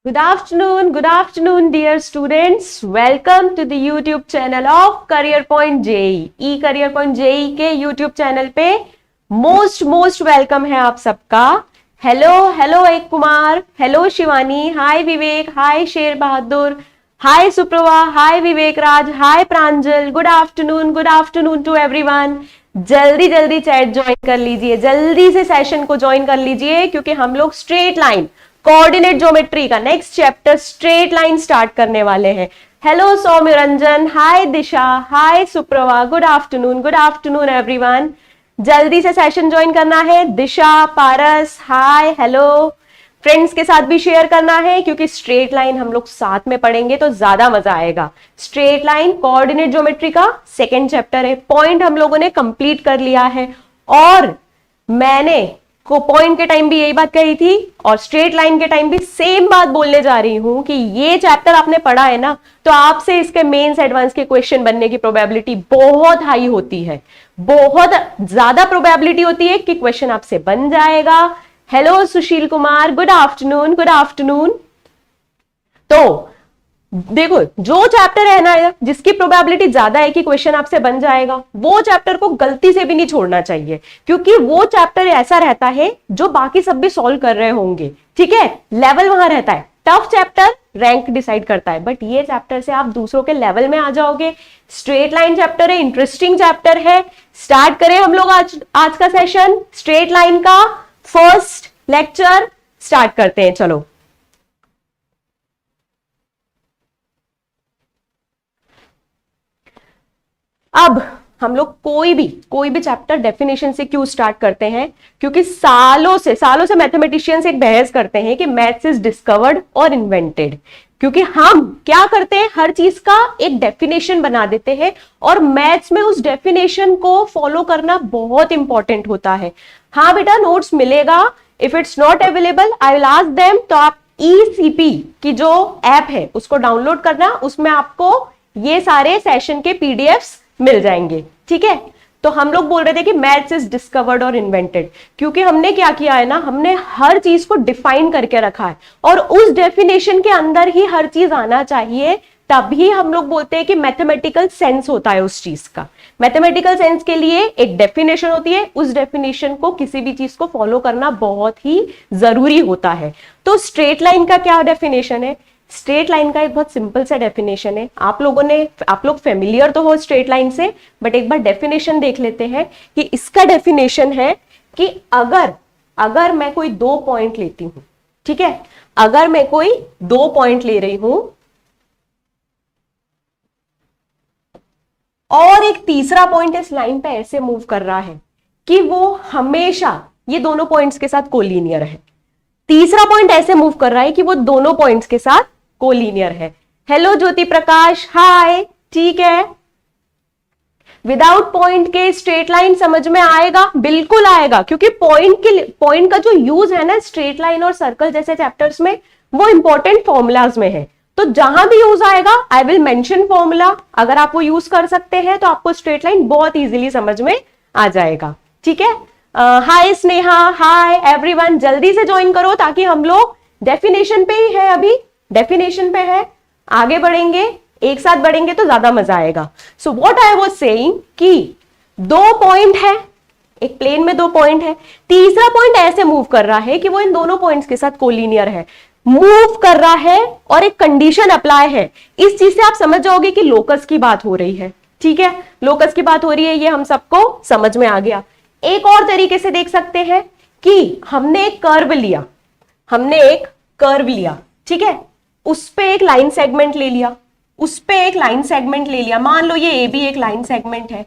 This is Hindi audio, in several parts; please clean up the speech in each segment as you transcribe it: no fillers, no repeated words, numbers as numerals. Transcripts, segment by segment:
Good afternoon, dear students. Welcome to the YouTube channel of Career Point JEE. Career Point JEE के YouTube चैनल पे most welcome है आप सबका. हेलो एक Kumar, hello Shivani, hi Vivek, hi Sher Bahadur, hi Suprabha, hi Vivek Raj, hi Pranjal. Good afternoon to everyone. जल्दी चैट ज्वाइन कर लीजिए, जल्दी से सेशन को ज्वाइन कर लीजिए क्योंकि हम लोग स्ट्रेट लाइन कोऑर्डिनेट ज्योमेट्री का next chapter straight line start करने वाले हैं. Hello Saumya Ranjan, hi Disha, hi Suprabha. Good afternoon everyone. जल्दी से सेशन ज्वाइन करना है. दिशा, पारस, हाय, हेलो. फ्रेंड्स के साथ भी शेयर करना है क्योंकि स्ट्रेट लाइन हम लोग साथ में पढ़ेंगे तो ज्यादा मजा आएगा. स्ट्रेट लाइन कोऑर्डिनेट ज्योमेट्री का सेकेंड चैप्टर है. पॉइंट हम लोगों ने कंप्लीट कर लिया है और मैंने को पॉइंट के टाइम भी यही बात कही थी और स्ट्रेट लाइन के टाइम भी सेम बात बोलने जा रही हूं कि ये चैप्टर आपने पढ़ा है ना तो आपसे इसके मेंस एडवांस के क्वेश्चन बनने की प्रोबेबिलिटी बहुत हाई होती है. बहुत ज्यादा प्रोबेबिलिटी होती है कि क्वेश्चन आपसे बन जाएगा. Hello Sushil Kumar, good afternoon. तो देखो, जो चैप्टर है ना जिसकी प्रोबेबिलिटी ज्यादा है कि क्वेश्चन आपसे बन जाएगा वो चैप्टर को गलती से भी नहीं छोड़ना चाहिए क्योंकि वो चैप्टर ऐसा रहता है जो बाकी सब भी सॉल्व कर रहे होंगे. ठीक है, लेवल वहां रहता है. टफ चैप्टर रैंक डिसाइड करता है बट ये चैप्टर से आप दूसरों के लेवल में आ जाओगे. स्ट्रेट लाइन चैप्टर है, इंटरेस्टिंग चैप्टर है. स्टार्ट करें हम लोग आज का सेशन. स्ट्रेट लाइन का फर्स्ट लेक्चर स्टार्ट करते हैं. चलो, अब हम लोग कोई भी चैप्टर डेफिनेशन से क्यों स्टार्ट करते हैं क्योंकि सालों से मैथमेटिशियंस एक बहस करते हैं कि मैथ्स इज डिस्कवर्ड और इन्वेंटेड. क्योंकि हम क्या करते हैं, हर चीज का एक डेफिनेशन बना देते हैं और मैथ्स में उस डेफिनेशन को फॉलो करना बहुत इंपॉर्टेंट होता है. हाँ बेटा, नोट्स मिलेगा. If it's not available I will ask them. तो आप ECP की जो ऐप है उसको डाउनलोड करना, उसमें आपको ये सारे सेशन के PDFs मिल जाएंगे. ठीक है, तो हम लोग बोल रहे थे कि मैथ्स इज डिस्कवर्ड और इन्वेंटेड क्योंकि हमने क्या किया है ना, हमने हर चीज को डिफाइन करके रखा है और उस डेफिनेशन के अंदर ही हर चीज आना चाहिए. तभी हम लोग बोलते हैं कि मैथमेटिकल सेंस होता है उस चीज का. मैथमेटिकल सेंस के लिए एक डेफिनेशन होती है, उस डेफिनेशन को किसी भी चीज को फॉलो करना बहुत ही जरूरी होता है. तो स्ट्रेट लाइन का क्या डेफिनेशन है? स्ट्रेट लाइन का एक बहुत सिंपल सा डेफिनेशन है. आप लोग फेमिलियर तो हो स्ट्रेट लाइन से बट एक बार डेफिनेशन देख लेते हैं कि इसका डेफिनेशन है कि अगर मैं कोई 2 पॉइंट लेती हूं. ठीक है, अगर मैं कोई 2 पॉइंट ले रही हूं और एक तीसरा पॉइंट इस लाइन पे ऐसे मूव कर रहा है कि वो हमेशा ये दोनों पॉइंट्स के साथ कोलिनियर है. तीसरा पॉइंट ऐसे मूव कर रहा है कि वो दोनों पॉइंट्स के साथ कोलिनियर है. हेलो ज्योति प्रकाश, हाय. ठीक है, विदाउट पॉइंट के स्ट्रेट लाइन समझ में आएगा? बिल्कुल आएगा क्योंकि पॉइंट का जो यूज है ना स्ट्रेट लाइन और सर्कल जैसे चैप्टर्स में वो इंपॉर्टेंट फॉर्मूलाज में है. तो जहां भी यूज आएगा आई विल मेंशन फॉर्मूला. अगर आप वो यूज कर सकते हैं तो आपको स्ट्रेट लाइन बहुत इजीली समझ में आ जाएगा. ठीक है, हाय स्नेहा, हाय एवरीवन. जल्दी से ज्वाइन करो ताकि हम लोग डेफिनेशन पे ही है, अभी डेफिनेशन पे है. आगे बढ़ेंगे, एक साथ बढ़ेंगे तो ज्यादा मजा आएगा. So what I was saying कि 2 पॉइंट है, एक प्लेन में 2 पॉइंट है. तीसरा पॉइंट ऐसे मूव कर रहा है कि वो इन दोनों पॉइंट्स के साथ कोलिनियर है, मूव कर रहा है और एक कंडीशन अप्लाई है. इस चीज से आप समझ जाओगे कि लोकस की बात हो रही है. ठीक है, लोकस की बात हो रही है, ये हम सबको समझ में आ गया. एक और तरीके से देख सकते हैं कि हमने एक कर्व लिया. ठीक है, उस पे एक लाइन सेगमेंट ले लिया. मान लो ये AB एक लाइन सेगमेंट है.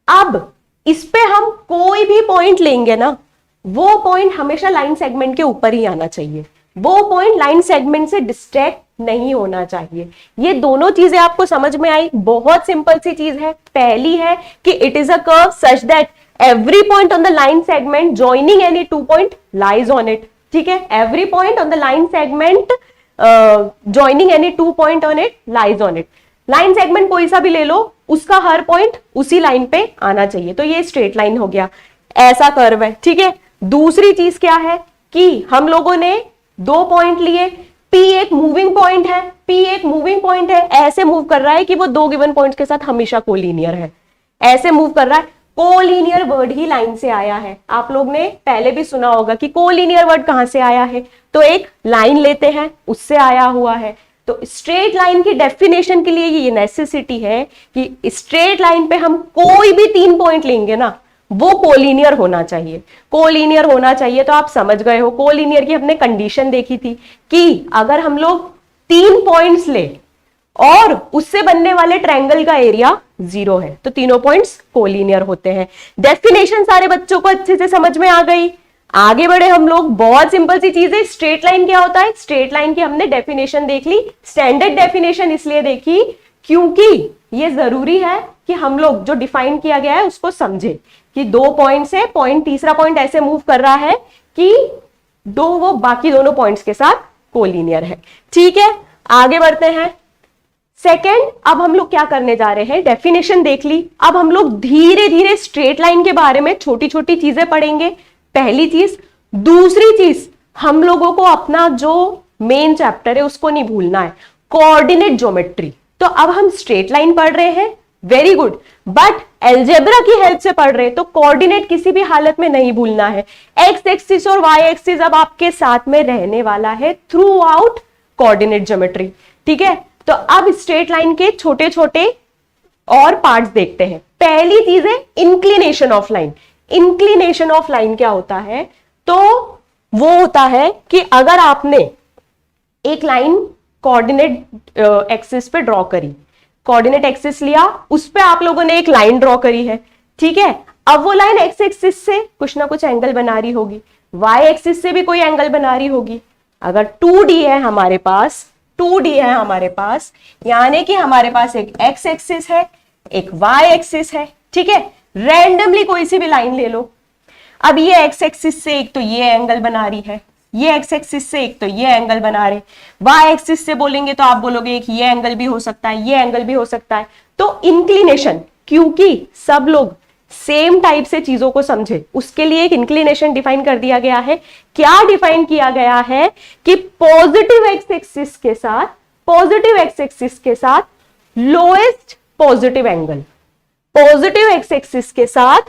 अब इस पे हम कोई भी पॉइंट लेंगे ना, वो पॉइंट हमेशा लाइन सेगमेंट के ऊपर ही आना चाहिए. वो पॉइंट लाइन सेगमेंट से डिस्ट्रैक्ट नहीं होना चाहिए. ये दोनों चीजें आपको समझ में आई? बहुत सिंपल सी चीज है. पहली है कि it is a curve such that every point on the line segment joining any 2 point lies on it. ठीक है, every point on the line segment joining any 2 point on it lies on it. Line segment कोई सा भी ले लो, उसका हर पॉइंट उसी लाइन पे आना चाहिए. तो ये स्ट्रेट लाइन हो गया, ऐसा कर्व है. ठीक है, दूसरी चीज क्या है कि हम लोगों ने 2 पॉइंट लिए, P एक मूविंग पॉइंट है, P एक मूविंग पॉइंट है, ऐसे मूव कर रहा है कि वो दो गिवन पॉइंट्स के साथ हमेशा कोलिनियर है, ऐसे मूव कर रहा है। कोलिनियर वर्ड ही लाइन से आया है। आप लोग ने पहले भी सुना होगा कि कोलिनियर वर्ड कहां से आया है, तो एक लाइन लेते हैं उससे आया हुआ है। तो स्ट्रेट लाइन की डेफिनेशन के लिए ये नेसेसिटी है कि स्ट्रेट लाइन पे हम कोई भी 3 पॉइंट लेंगे ना, वो कोलिनियर होना चाहिए। कोलिनियर होना चाहिए तो आप समझ गए हो, कोलिनियर की हमने कंडीशन देखी थी कि अगर हम लोग 3 पॉइंट्स ले और उससे बनने वाले ट्रायंगल का एरिया 0 है तो तीनों पॉइंट्स कोलिनियर होते हैं। डेफिनेशन सारे बच्चों को अच्छे से समझ में आ गई। आगे बढ़े हम लोग, बहुत सिंपल सी चीज है। स्ट्रेट लाइन क्या होता है, स्ट्रेट लाइन की हमने डेफिनेशन देख ली। स्टैंडर्ड डेफिनेशन इसलिए देखी क्योंकि ये जरूरी है कि हम लोग जो डिफाइन किया गया है उसको समझे कि 2 पॉइंट्स है, पॉइंट तीसरा पॉइंट ऐसे मूव कर रहा है कि वो बाकी दोनों पॉइंट्स के साथ कोलिनियर है। ठीक है, आगे बढ़ते हैं। सेकेंड, अब हम लोग क्या करने जा रहे हैं, डेफिनेशन देख ली, अब हम लोग धीरे धीरे स्ट्रेट लाइन के बारे में छोटी छोटी चीजें पढ़ेंगे। पहली चीज। दूसरी चीज, हम लोगों को अपना जो मेन चैप्टर है उसको नहीं भूलना है, कोऑर्डिनेट ज्योमेट्री। तो अब हम स्ट्रेट लाइन पढ़ रहे हैं, वेरी गुड, बट अलजेब्रा की हेल्प से पढ़ रहे हैं तो कोऑर्डिनेट किसी भी हालत में नहीं भूलना है। एक्स एक्सिस और वाई एक्सिस अब आपके साथ में रहने वाला है थ्रू आउट कोऑर्डिनेट ज्योमेट्री। ठीक है, तो अब स्ट्रेट लाइन के छोटे छोटे और पार्ट्स देखते हैं। पहली चीज है inclination of line. Inclination of line क्या होता है, तो वो होता है कि अगर आपने एक लाइन कोऑर्डिनेट एक्सिस पे ड्रॉ करी, कोऑर्डिनेट एक्सिस लिया, उस पे आप लोगों ने एक लाइन ड्रॉ करी है। ठीक है, अब वो लाइन एक्स एक्सिस से कुछ ना कुछ एंगल बना रही होगी, वाई एक्सिस से भी कोई एंगल बना रही होगी। अगर 2D है हमारे पास, 2D है हमारे पास, यानी कि हमारे पास एक एक्स एक्सिस है, एक वाई एक्सिस है। ठीक है, रैंडमली कोई सी भी लाइन ले लो। अब ये एक्स एक्सिस से एक तो ये एंगल बना रही है, ये एक्स एक्सिस से एक तो ये एंगल बना रहे, वाई एक्सिस से बोलेंगे तो आप बोलोगे एक ये एंगल भी हो सकता है, ये एंगल भी हो सकता है। तो इंक्लिनेशन, क्योंकि सब लोग सेम टाइप से चीजों को समझे, उसके लिए एक इंक्लिनेशन डिफाइन कर दिया गया है। क्या डिफाइन किया गया है कि पॉजिटिव एक्स एक्सिस के साथ, पॉजिटिव एक्स एक्सिस के साथ lowest positive angle, positive x axis के साथ,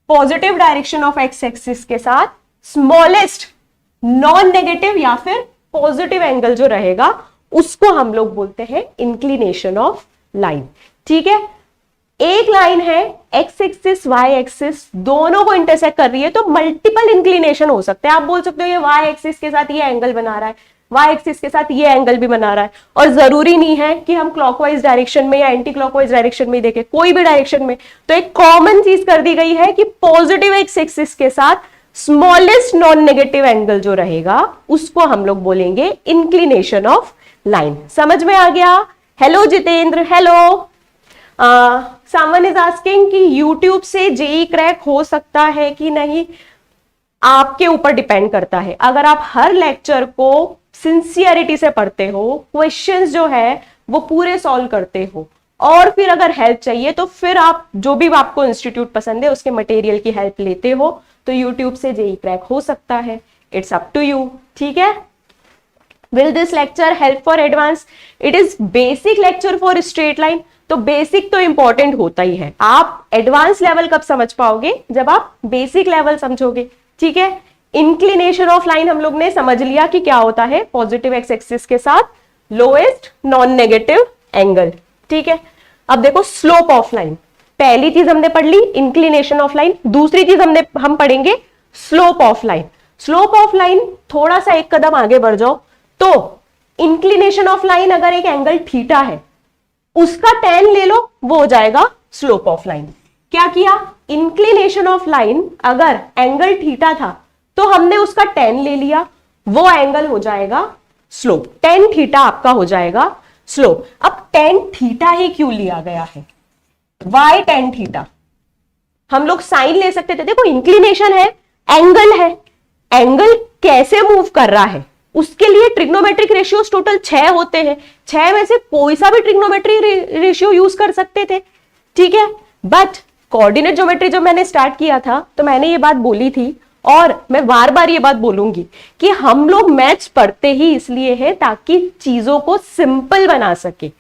positive direction of x axis के साथ स्मॉलेस्ट नॉन नेगेटिव या फिर पॉजिटिव एंगल जो रहेगा उसको हम लोग बोलते हैं इंक्लिनेशन ऑफ लाइन। ठीक है, एक लाइन है एक्स एक्सिस वाई एक्सिस दोनों को इंटरसेक्ट कर रही है तो मल्टीपल इंक्लिनेशन हो सकते हैं। आप बोल सकते हो ये वाई एक्सिस के साथ ये एंगल बना रहा है, वाई एक्सिस के साथ ये एंगल भी बना रहा है, और जरूरी नहीं है कि हम क्लॉकवाइज डायरेक्शन में या एंटी क्लॉकवाइज डायरेक्शन में देखें, कोई भी डायरेक्शन में। तो एक कॉमन चीज कर दी गई है कि पॉजिटिव एक्स एक्सिस के साथ स्मॉलेस्ट नॉन नेगेटिव एंगल जो रहेगा उसको हम लोग बोलेंगे इंक्लिनेशन ऑफ लाइन। समझ में आ गया? Hello Jitendra, hello. Someone is asking कि यूट्यूब से जेई क्रैक हो सकता है कि नहीं। आपके ऊपर डिपेंड करता है। अगर आप हर लेक्चर को सिंसियरिटी से पढ़ते हो, क्वेश्चंस जो है वो पूरे सॉल्व करते हो, और फिर अगर हेल्प चाहिए तो फिर आप जो भी आपको इंस्टीट्यूट पसंद है उसके मटेरियल की हेल्प लेते हो, तो यूट्यूब से जेई क्रैक हो सकता है। It's up to you. ठीक है, will this lecture help for advance? It is basic lecture for straight line. तो बेसिक तो इंपॉर्टेंट होता ही है। आप एडवांस लेवल कब समझ पाओगे? जब आप बेसिक लेवल समझोगे। ठीक है, इंक्लिनेशन ऑफ लाइन हम लोग ने समझ लिया कि क्या होता है, पॉजिटिव एक्स एक्सिस के साथ लोएस्ट नॉन नेगेटिव एंगल। ठीक है, अब देखो स्लोप ऑफ लाइन। पहली चीज हमने पढ़ ली इंक्लिनेशन ऑफ लाइन, दूसरी चीज हम पढ़ेंगे slope of line. Slope of line थोड़ा सा एक कदम आगे बढ़ जाओ तो इंक्लिनेशन ऑफ लाइन अगर एक एंगल थीटा है उसका tan ले लो, वो हो जाएगा स्लोप ऑफ लाइन। क्या किया? इंक्लिनेशन ऑफ लाइन अगर एंगल थीटा था तो हमने उसका tan ले लिया, वो एंगल हो जाएगा स्लोप। tan थीटा आपका हो जाएगा स्लोप। अब tan थीटा ही क्यों लिया गया है? Why tan theta? हम लोग साइन ले सकते थे। देखो इंक्लिनेशन है, एंगल है, एंगल कैसे मूव कर रहा है उसके लिए ट्रिग्नोमेट्रिक रेशियोज टोटल 6 होते हैं। 6 में से कोई सा भी ट्रिग्नोमेट्रिक रेशियो यूज कर सकते थे। ठीक है, बट कोऑर्डिनेट ज्योमेट्री जब मैंने स्टार्ट किया था तो मैंने ये बात बोली थी, और मैं बार बार ये बात बोलूंगी कि हम लोग मैथ्स पढ़ते ही इसलिए है ताकि चीजों को सिंपल बना सके।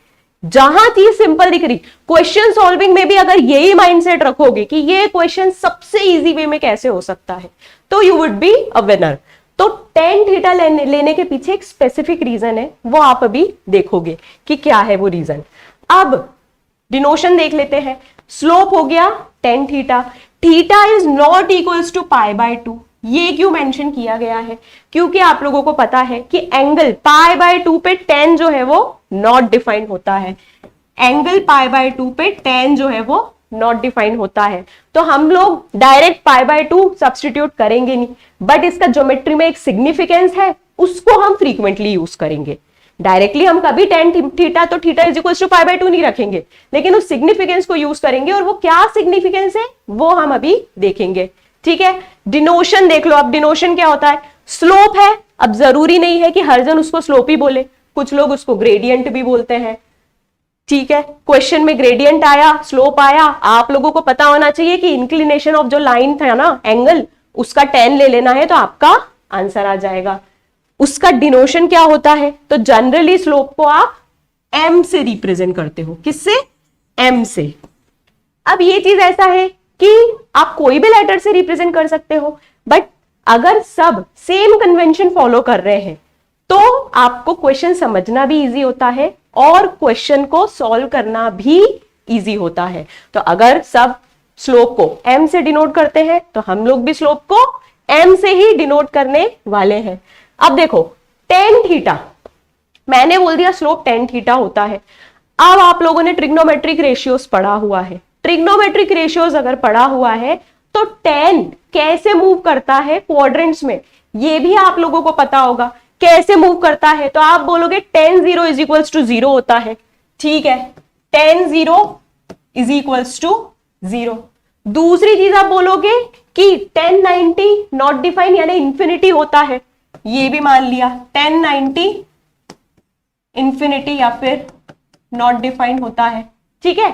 जहां चीज सिंपल दिख रही, क्वेश्चन सॉल्विंग में भी अगर यही माइंडसेट रखोगे कि ये क्वेश्चन सबसे इजी वे में कैसे हो सकता है, तो you would be a winner. तो tan थीटा लेने के पीछे एक स्पेसिफिक रीजन है, वो आप अभी देखोगे कि क्या है वो रीजन। अब डिनोशन देख लेते हैं। स्लोप हो गया tan theta, theta is not equals to pi by 2। ये क्यों मेंशन किया गया है? क्योंकि आप लोगों को पता है कि एंगल पाई बाय 2 पे tan जो है वो नॉट डिफाइन होता है। एंगल पाई बाय 2 पे tan जो है वो नॉट डिफाइन होता है। तो हम लोग डायरेक्ट पाई बाय 2 सब्सटीट्यूट करेंगे नहीं, बट इसका ज्योमेट्री में एक सिग्निफिकेंस है, उसको हम फ्रीक्वेंटली यूज करेंगे। डायरेक्टली हम कभी tan थीटा तो theta is equal to pi by 2 नहीं रखेंगे, लेकिन उस सिग्निफिकेंस को यूज करेंगे, और वो क्या सिग्निफिकेंस है वो हम अभी देखेंगे। ठीक है, डिनोशन देख लो। अब डिनोशन क्या होता है? स्लोप है। अब जरूरी नहीं है कि हर जन उसको स्लोप ही बोले, कुछ लोग उसको ग्रेडियंट भी बोलते हैं। ठीक है, क्वेश्चन में ग्रेडियंट आया, स्लोप आया, आप लोगों को पता होना चाहिए कि इंक्लिनेशन ऑफ जो लाइन था ना, एंगल, उसका tan ले लेना है तो आपका आंसर आ जाएगा। उसका डिनोशन क्या होता है? तो जनरली स्लोप को आप m से रिप्रेजेंट करते हो। किससे? m से। अब ये चीज ऐसा है कि आप कोई भी लेटर से रिप्रेजेंट कर सकते हो, बट अगर सब सेम कन्वेंशन फॉलो कर रहे हैं तो आपको क्वेश्चन समझना भी इजी होता है और क्वेश्चन को सॉल्व करना भी इजी होता है। तो अगर सब स्लोप को m से डिनोट करते हैं तो हम लोग भी स्लोप को m से ही डिनोट करने वाले हैं। अब देखो tan थीटा, मैंने बोल दिया स्लोप tan थीटा होता है। अब आप लोगों ने ट्रिग्नोमेट्रिक रेशियोज पढ़ा हुआ है। ट्रिग्नोमेट्रिक रेशियोज अगर पढ़ा हुआ है तो tan कैसे मूव करता है क्वाड्रेंट्स में, ये भी आप लोगों को पता होगा। कैसे मूव करता है? तो आप बोलोगे tan 0 इज इक्वल्स टू 0 होता है। ठीक है, tan 0 इज इक्वल्स टू 0। दूसरी चीज आप बोलोगे कि tan 90 नॉट डिफाइन यानी इंफिनिटी होता है। ये भी मान लिया, tan 90 इंफिनिटी या फिर नॉट डिफाइन होता है। ठीक है,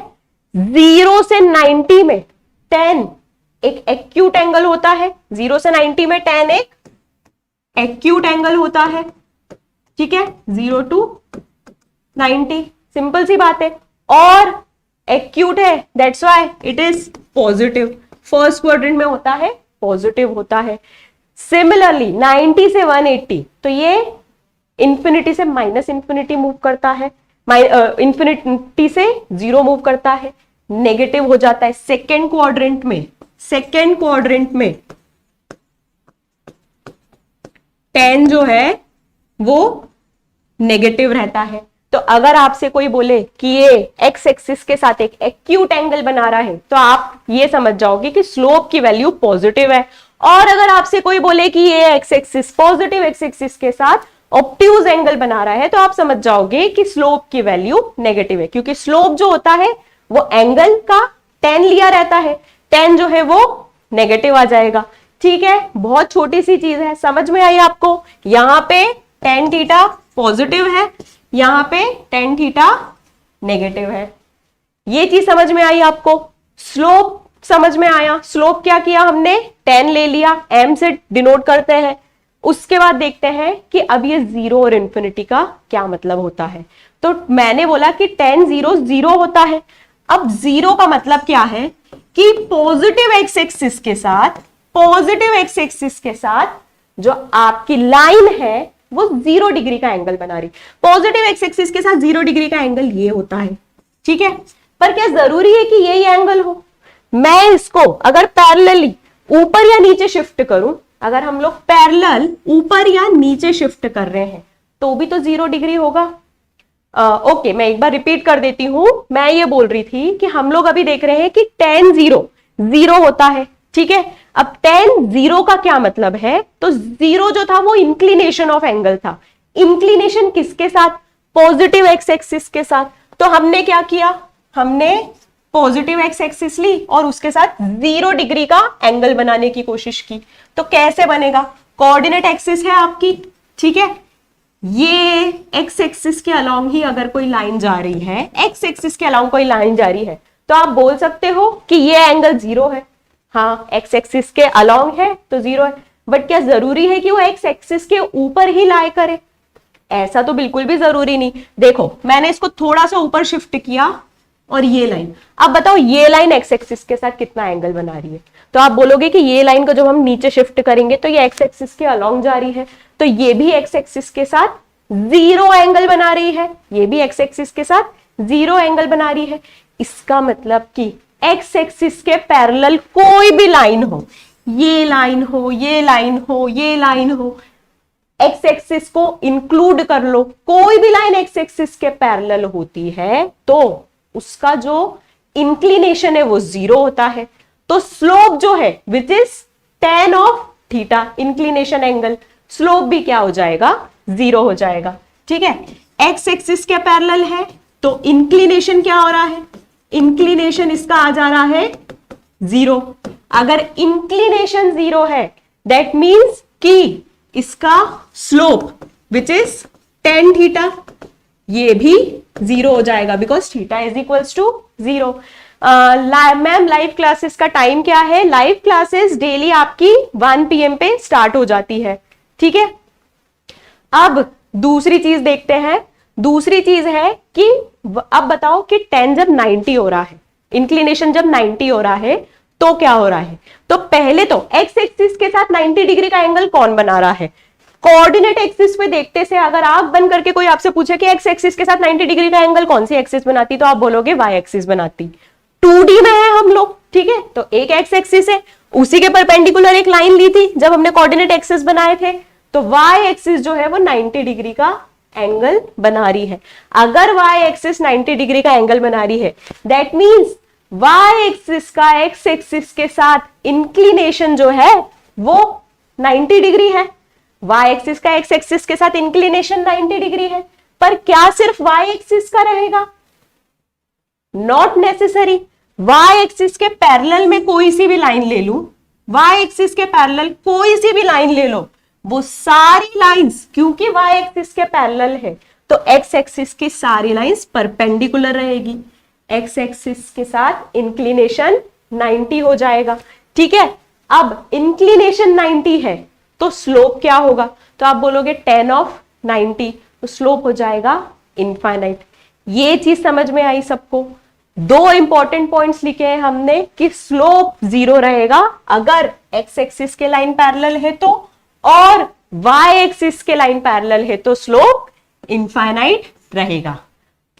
0 से 90 में tan एक एक्यूट एंगल होता है। 0 से 90 में tan एक एक्यूट एंगल होता है। ठीक है, 0 to 90, सिंपल सी बात है। और एक्यूट है, that's why it is positive. First quadrant में होता है, पॉजिटिव होता है। सिमिलरली 90 से 180, तो ये इंफिनिटी से माइनस इंफिनिटी मूव करता है, इंफिनिटी से 0 मूव करता है, नेगेटिव हो जाता है। सेकेंड क्वाड्रेंट में tan जो है वो नेगेटिव रहता है। तो अगर आपसे कोई बोले कि ये x एक्सिस के साथ एक एक्यूट एंगल बना रहा है, तो आप ये समझ जाओगे कि स्लोप की वैल्यू पॉजिटिव है। और अगर आपसे कोई बोले कि ये x axis positive x axis के साथ ऑब्ट्यूज एंगल बना रहा है, तो आप समझ जाओगे कि स्लोप की वैल्यू नेगेटिव है, क्योंकि स्लोप जो होता है वो एंगल का tan लिया रहता है। tan जो है वो नेगेटिव आ जाएगा। ठीक है, बहुत छोटी सी चीज है, समझ में आई आपको? यहां पे tan थीटा पॉजिटिव है, यहां पे tan थीटा नेगेटिव है। ये चीज समझ में आई आपको? स्लोप समझ में आया? स्लोप क्या किया हमने? tan ले लिया, m से डिनोट करते हैं। उसके बाद देखते हैं कि अब ये 0 और इंफिनिटी का क्या मतलब होता है। तो मैंने बोला कि tan 0 0 होता है। अब 0 का मतलब क्या है कि पॉजिटिव x एक्सिस के साथ जो आपकी लाइन है वो 0 डिग्री का एंगल बना रही। पॉजिटिव x एक्सिस के साथ 0 डिग्री का एंगल ये होता है। ठीक है, पर क्या जरूरी है कि यही एंगल हो? मैं इसको अगर पैरेलली ऊपर या नीचे शिफ्ट करूं, अगर हम लोग पैरेलल ऊपर या नीचे शिफ्ट कर रहे हैं तो भी तो 0 डिग्री होगा। ओके, मैं एक बार रिपीट कर देती हूं। मैं ये बोल रही थी कि हम लोग अभी देख रहे हैं कि tan 0 0 होता है। ठीक है, अब tan 0 का क्या मतलब है? तो 0 जो था वो इंक्लिनेशन ऑफ एंगल था। इंक्लिनेशन किसके साथ? पॉजिटिव x एक्सिस के साथ। तो हमने क्या किया? हमने पॉजिटिव x एक्सिस ली और उसके साथ 0 डिग्री का एंगल बनाने की कोशिश की। तो कैसे बनेगा? कोऑर्डिनेट एक्सिस है आपकी। ठीक है, ये x एक्सिस के अलोंग ही अगर कोई लाइन जा रही है, x एक्सिस के अलोंग कोई लाइन जा रही है, तो आप बोल सकते हो कि ये एंगल 0 है। हाँ, एक्स एक्सिस के अलोंग है तो 0 है, बट क्या जरूरी है कि वो एक्स एक्सिस के ऊपर ही लाई करे? ऐसा तो बिल्कुल भी जरूरी नहीं। देखो मैंने इसको थोड़ा सा ऊपर शिफ्ट किया और ये लाइन, अब बताओ ये लाइन एक्स एक्सिस के साथ कितना एंगल बना रही है? तो आप बोलोगे कि ये लाइन को जब हम नीचे शिफ्ट करेंगे तो ये एक्स एक्सिस के अलोंग जा रही है, तो ये भी एक्स एक्सिस के साथ 0 एंगल बना रही है, ये भी एक्स एक्सिस के साथ 0 एंगल बना रही है। इसका मतलब कि एक्स एक्सिस के पैरेलल कोई भी लाइन हो, ये लाइन हो, ये लाइन हो, ये लाइन हो, एक्स एक्सिस को इंक्लूड कर लो, कोई भी लाइन एक्स एक्सिस के पैरेलल होती है तो उसका जो इंक्लिनेशन है वो 0 होता है। तो स्लोप जो है विच is tan of theta, inclination angle, slope भी क्या हो जाएगा? 0 हो जाएगा। ठीक है, एक्स एक्सिस के पैरेलल है तो इंक्लिनेशन क्या हो रहा है? इंक्लिनेशन इसका आ जा रहा है 0। अगर इंक्लिनेशन 0 है दैट मीन्स कि इसका slope which is tan theta, ये भी 0 हो जाएगा because theta is equals to 0। Ma'am live classes का टाइम क्या है? लाइव क्लासेस डेली आपकी 1 PM पे स्टार्ट हो जाती है। ठीक है, अब दूसरी चीज देखते हैं। दूसरी चीज है कि अब बताओ कि tan जब 90 हो रहा है, इंक्लिनेशन जब 90 हो रहा है तो क्या हो रहा है? तो पहले तो एक्स एक्सिस के साथ 90 डिग्री का एंगल कौन बना रहा है? कोऑर्डिनेट एक्सिस पे देखते से अगर आप बन करके कोई आपसे पूछे कि एक्स एक्सिस के साथ 90 डिग्री का एंगल कौन सी एक्सिस बनाती, तो आप बोलोगे वाई एक्सिस बनाती। 2D में है हम लोग, ठीक है, तो एक एक्स एक्सिस है, उसी के परपेंडिकुलर एक लाइन ली थी जब हमने कोऑर्डिनेट एक्सिस बनाए थे, तो वाई एक्सिस जो है वो 90 डिग्री का एंगल बना रही है। अगर वाई एक्सिस 90 डिग्री का एंगल बना रही है दैट मीन्स वाई एक्सिस का एक्स एक्सिस के साथ इंक्लिनेशन जो है वो 90 डिग्री है। वाई एक्सिस का एक्स एक्सिस के साथ इंक्लिनेशन 90 डिग्री है, पर क्या सिर्फ वाई एक्सिस का रहेगा? Not necessary. वाई एक्सिस के पैरेलल में कोई सी भी लाइन ले लूं, वाई एक्सिस के पैरेलल कोई सी भी लाइन ले लो, वो सारी लाइंस, क्योंकि वाई एक्सिस के पैरेलल है तो एक्स एक्सिस की सारी लाइंस परपेंडिकुलर रहेगी, एक्स एक्सिस के साथ इंक्लिनेशन 90 हो जाएगा। ठीक है, अब इंक्लिनेशन 90 है तो स्लोप क्या होगा? तो आप बोलोगे tan ऑफ 90, तो स्लोप हो जाएगा इनफाइनाइट। ये चीज समझ में आई सबको? दो इंपॉर्टेंट पॉइंट्स लिखे हैं हमने कि स्लोप 0 रहेगा अगर एक्स एक्सिस के लाइन पैरेलल है तो, और वाई एक्सिस के लाइन पैरेलल है तो स्लोप इनफाइनाइट रहेगा।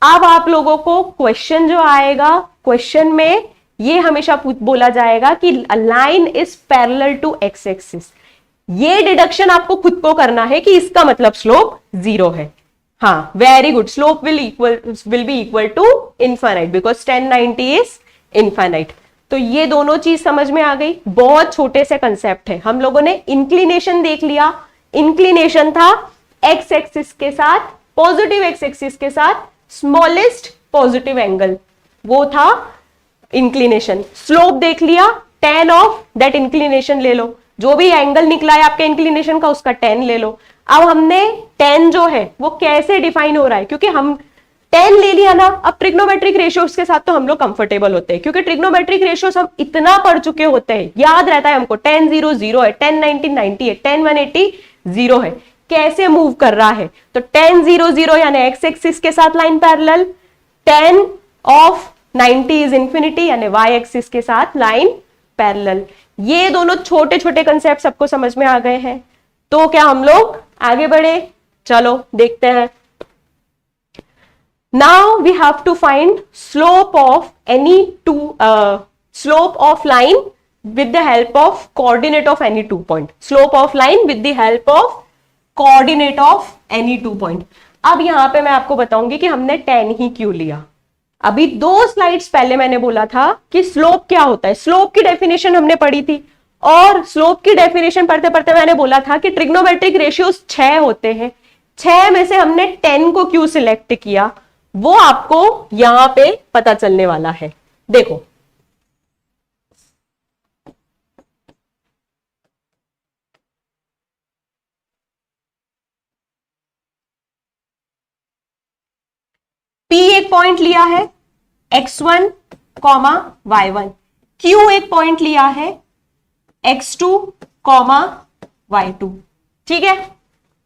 अब आप लोगों को क्वेश्चन जो आएगा, क्वेश्चन में ये हमेशा बोला जाएगा कि line is parallel to x axis. ये डिडक्शन आपको खुद को करना है कि इसका मतलब स्लोप 0 है। हाँ, very good, slope will be equal to infinite because tan 90 is infinite. तो ये दोनों चीज समझ में आ गई। बहुत छोटे से कंसेप्ट है। हम लोगों ने इंक्लिनेशन देख लिया, इंक्लिनेशन था एक्स एक्सिस के साथ, पॉजिटिव एक्स एक्सिस के साथ स्मॉलेस्ट पॉजिटिव एंगल, वो था इंक्लिनेशन। स्लोप देख लिया, tan ऑफ दैट इंक्लिनेशन ले लो, जो भी एंगल निकला है आपके इंक्लिनेशन का उसका tan ले लो। अब हमने tan जो है वो कैसे डिफाइन हो रहा है, क्योंकि हम tan ले लिया ना, अब ट्रिग्नोमेट्रिक रेशियोज के साथ तो हम लोग कंफर्टेबल होते हैं, क्योंकि ट्रिग्नोमेट्रिक रेशियोज हम इतना पढ़ चुके होते हैं, याद रहता है हमको tan 0 0 है, tan 90 90 है, tan 180 0 है, कैसे मूव कर रहा है। तो tan 0 0 यानी एक्स एक्सिस के साथ line parallel, tan of 90 is infinity यानी वाई एक्सिस के साथ लाइन पैरेलल। ये दोनों छोटे छोटे कंसेप्ट सबको समझ में आ गए हैं। तो क्या हम लोग आगे बढ़े? चलो देखते हैं। Now we have to find slope of any two slope of line with the help of coordinate of any 2 point, slope of line with the help of coordinate of any 2 point। अब यहां पे मैं आपको बताऊंगी कि हमने tan ही क्यों लिया। अभी 2 स्लाइड्स पहले मैंने बोला था कि स्लोप क्या होता है, स्लोप की डेफिनेशन हमने पढ़ी थी, और स्लोप की डेफिनेशन पढ़ते पढ़ते मैंने बोला था कि ट्रिग्नोमेट्रिक रेशियोज 6 होते हैं, 6 में से हमने 10 को क्यों सिलेक्ट किया वो आपको यहां पे पता चलने वाला है। देखो P एक पॉइंट लिया है x1, y1, Q एक पॉइंट लिया है x2 कॉमा y2। ठीक है,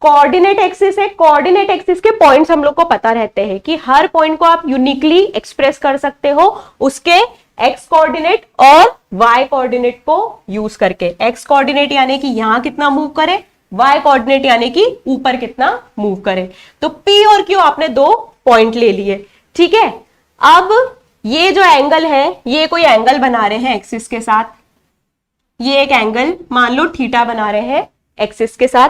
कोऑर्डिनेट एक्सिस है, कोऑर्डिनेट एक्सिस के पॉइंट्स हम लोग को पता रहते हैं कि हर पॉइंट को आप यूनिकली एक्सप्रेस कर सकते हो उसके एक्स कोऑर्डिनेट और वाई कोऑर्डिनेट को यूज करके। एक्स कोऑर्डिनेट यानी कि यहां कितना मूव करे, वाई कोऑर्डिनेट यानी कि ऊपर कितना मूव करे। तो P और Q आपने दो पॉइंट ले लिए। ठीक है, अब ये जो एंगल है, ये कोई एंगल बना रहे हैं एक्सिस के साथ, ये एक एंगल मान लो थीटा बना रहे हैं एक्सिस के साथ।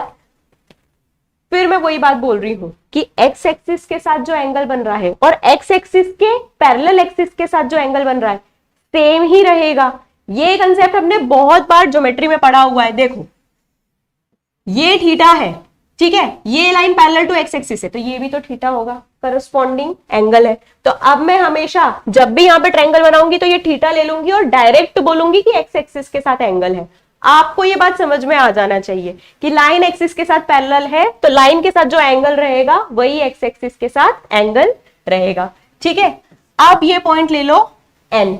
फिर मैं वही बात बोल रही हूं कि एक्स एक्सिस के साथ जो एंगल बन रहा है और एक्स एक्सिस के पैरेलल एक्सिस के साथ जो एंगल बन रहा है सेम ही रहेगा। ये कंसेप्ट हमने बहुत बार ज्योमेट्री में पढ़ा हुआ है। देखो ये थीटा है, ठीक है, ये line parallel to x axis है तो ये भी तो थीटा होगा, करस्पॉन्डिंग एंगल है। तो अब मैं हमेशा जब भी यहां पे ट्रायंगल बनाऊंगी तो ये थीटा ले लूंगी और डायरेक्ट बोलूंगी कि एक्स एक्सिस के साथ एंगल है। आपको ये बात समझ में आ जाना चाहिए कि लाइन एक्सिस के साथ पैरेलल है तो लाइन के साथ जो एंगल रहेगा वही एक्स एक्सिस के साथ एंगल रहेगा। ठीक है, अब ये पॉइंट ले लो एन।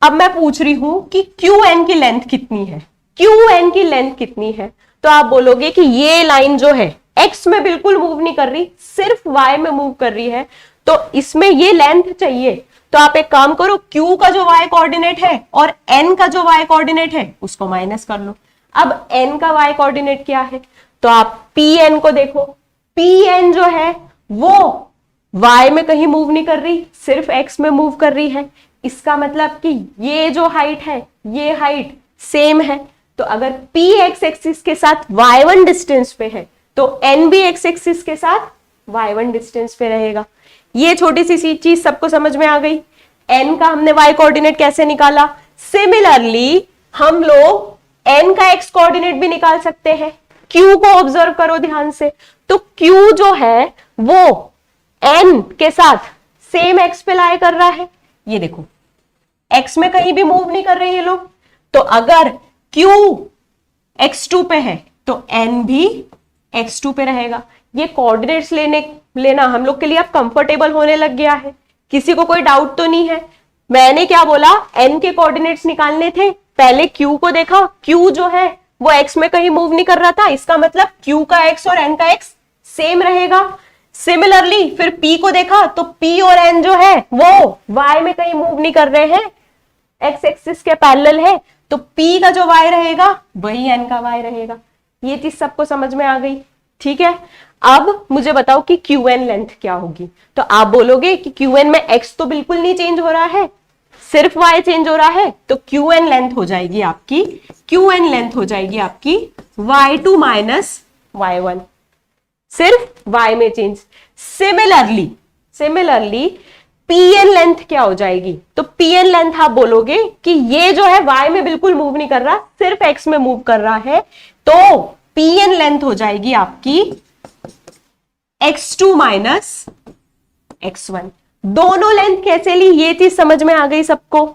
अब मैं पूछ रही हूं कि क्यू एन की लेंथ कितनी है, क्यू एन की लेंथ कितनी है, तो आप बोलोगे कि ये लाइन जो है एक्स में बिल्कुल मूव नहीं कर रही, सिर्फ वाई में मूव कर रही है, तो इसमें ये लेंथ चाहिए। तो आप एक काम करो, Q का जो y कोऑर्डिनेट है और N का जो y कोऑर्डिनेट है उसको माइनस कर लो। अब N का y कोऑर्डिनेट क्या है, तो आप Pn को देखो, Pn जो है वो y में कहीं मूव नहीं कर रही, सिर्फ x में मूव कर रही है। इसका मतलब कि ये जो हाइट है ये हाइट सेम है। तो अगर P x एक्सिस के साथ y1 डिस्टेंस पे है तो N भी x एक्सिस के साथ y1 डिस्टेंस पे रहेगा। ये छोटी सी चीज सबको समझ में आ गई। N का हमने y कोऑर्डिनेट कैसे निकाला, सिमिलरली हम लोग N का x कोऑर्डिनेट भी निकाल सकते हैं। Q को ऑब्जर्व करो ध्यान से, तो Q जो है वो N के साथ सेम x पे लाई कर रहा है। ये देखो x में कहीं भी मूव नहीं कर रहे ये लोग, तो अगर Q x2 पे है तो N भी x2 पे रहेगा। ये कोऑर्डिनेट्स लेना हम लोग के लिए अब कंफर्टेबल होने लग गया है, किसी को कोई डाउट तो नहीं है। मैंने क्या बोला, N के कोऑर्डिनेट्स निकालने थे, पहले Q को देखा, Q जो है वो x में कहीं मूव नहीं कर रहा था, इसका मतलब Q का x और N का x सेम रहेगा। सिमिलरली फिर P को देखा तो P और N जो है वो y में कहीं मूव नहीं कर रहे हैं, x एक्सिस के पैरेलल है, तो P का जो y रहेगा वही N का y रहेगा। ये चीज सबको समझ में आ गई। ठीक है, अब मुझे बताओ कि QN लेंथ क्या होगी, तो आप बोलोगे कि QN में x तो बिल्कुल नहीं चेंज हो रहा है, सिर्फ y चेंज हो रहा है, तो QN लेंथ हो जाएगी आपकी, QN लेंथ हो जाएगी आपकी y2 माइनस y1, सिर्फ y में चेंज। सिमिलरली PN लेंथ क्या हो जाएगी, तो PN लेंथ आप बोलोगे कि ये जो है y में बिल्कुल मूव नहीं कर रहा, सिर्फ x में मूव कर रहा है, तो PN लेंथ हो जाएगी आपकी x2 माइनस x1। दोनों लेंथ कैसे ली, ये चीज समझ में आ गई सबको,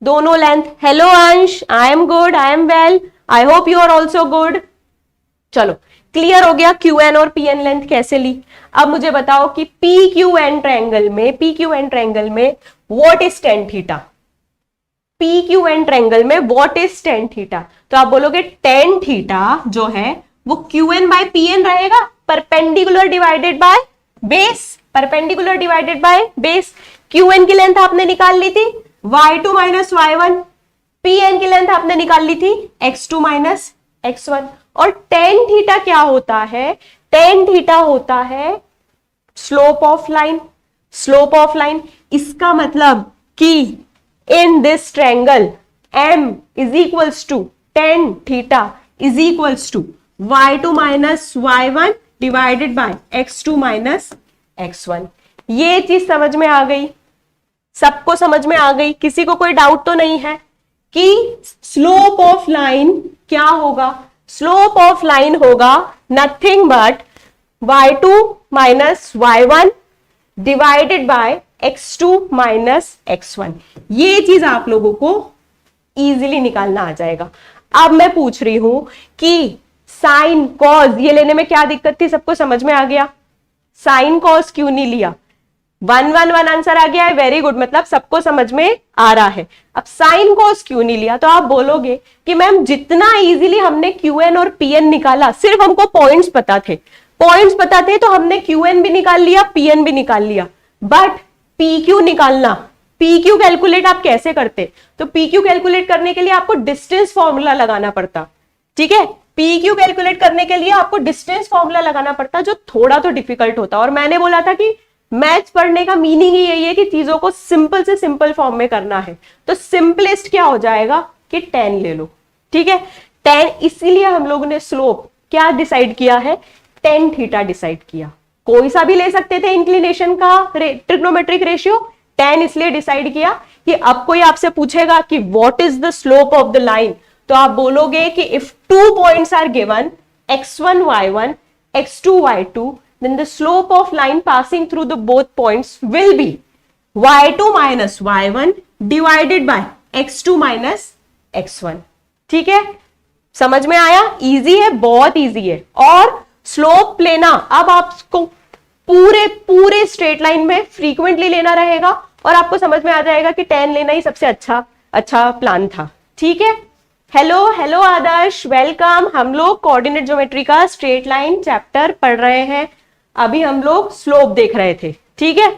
दोनों length. Hello Ansh, I am good, I am well, I hope you are also good. चलो क्लियर हो गया QN और PN लेंथ कैसे ली। अब मुझे बताओ कि PQN ट्रायंगल में what is tan theta, PQN triangle में व्हाट इज tan थीटा, तो आप बोलोगे tan थीटा जो है वो QN बाय PN रहेगा, perpendicular divided by base, perpendicular divided by base. QN की लेंथ आपने निकाल ली थी y2 माइनस y1, PN की लेंथ आपने निकाल ली थी x2 माइनस x1। और tan थीटा क्या होता है, tan थीटा होता है slope of line, slope of line. इसका मतलब कि in this triangle M is equals to tan theta is equals to y2 minus y1 divided by x2 minus x1। ये चीज समझ में आ गई, सबको समझ में आ गई, किसी को कोई डाउट तो नहीं है कि स्लोप ऑफ लाइन क्या होगा। स्लोप ऑफ लाइन होगा nothing but y2 minus y1 divided by x2 minus x1। ये चीज आप लोगों को इजीली निकालना आ जाएगा। अब मैं पूछ रही हूं कि साइन कॉज ये लेने में क्या दिक्कत थी, सबको समझ में आ गया। साइन कॉज क्यों नहीं लिया, 1 आंसर आ गया है, वेरी गुड, मतलब सबको समझ में आ रहा है। अब साइन कॉस क्यों नहीं लिया, तो आप बोलोगे कि मैम जितना इजीली हमने क्यूएन और पीएन निकाला, सिर्फ हमको पॉइंट्स पता थे, तो हमने क्यूएन भी निकाल लिया, पीएन भी निकाल लिया, बट पी क्यू निकालना, पी क्यू कैलकुलेट आप कैसे करते, तो पी क्यू कैलकुलेट करने के लिए आपको डिस्टेंस फॉर्मूला लगाना पड़ता, ठीक है। पी क्यू कैलकुलेट करने के लिए आपको डिस्टेंस फॉर्मूला लगाना पड़ता, जो थोड़ा तो डिफिकल्ट होता। और मैंने बोला था कि मैथ्स पढ़ने का मीनिंग ही यही है कि चीजों को सिंपल से सिंपल फॉर्म में करना है। तो सिंपलेस्ट क्या हो जाएगा कि tan ले लो, ठीक है। tan, इसीलिए हम लोगों ने स्लोप क्या डिसाइड किया है, tan थीटा डिसाइड किया। कोई सा भी ले सकते थे इंक्लिनेशन का ट्रिग्नोमेट्रिक रेशियो, tan इसलिए डिसाइड किया कि अब कोई आपसे पूछेगा कि what is the slope of the line, तो आप बोलोगे कि if 2 points are given x1 y1 x2 y2, then the slope of line passing through the both points will be y2 minus y1 divided by x2 minus x1। ठीक है, समझ में आया? इजी है, बहुत इजी है। और स्लोप लेना अब आपको पूरे स्ट्रेट लाइन में फ्रीक्वेंटली लेना रहेगा और आपको समझ में आ जाएगा कि tan लेना ही सबसे अच्छा प्लान था। ठीक है, हेलो आदर्श, वेलकम। हम लोग कोऑर्डिनेट ज्योमेट्री का स्ट्रेट लाइन चैप्टर पढ़ रहे हैं, अभी हम लोग स्लोप देख रहे थे। ठीक है,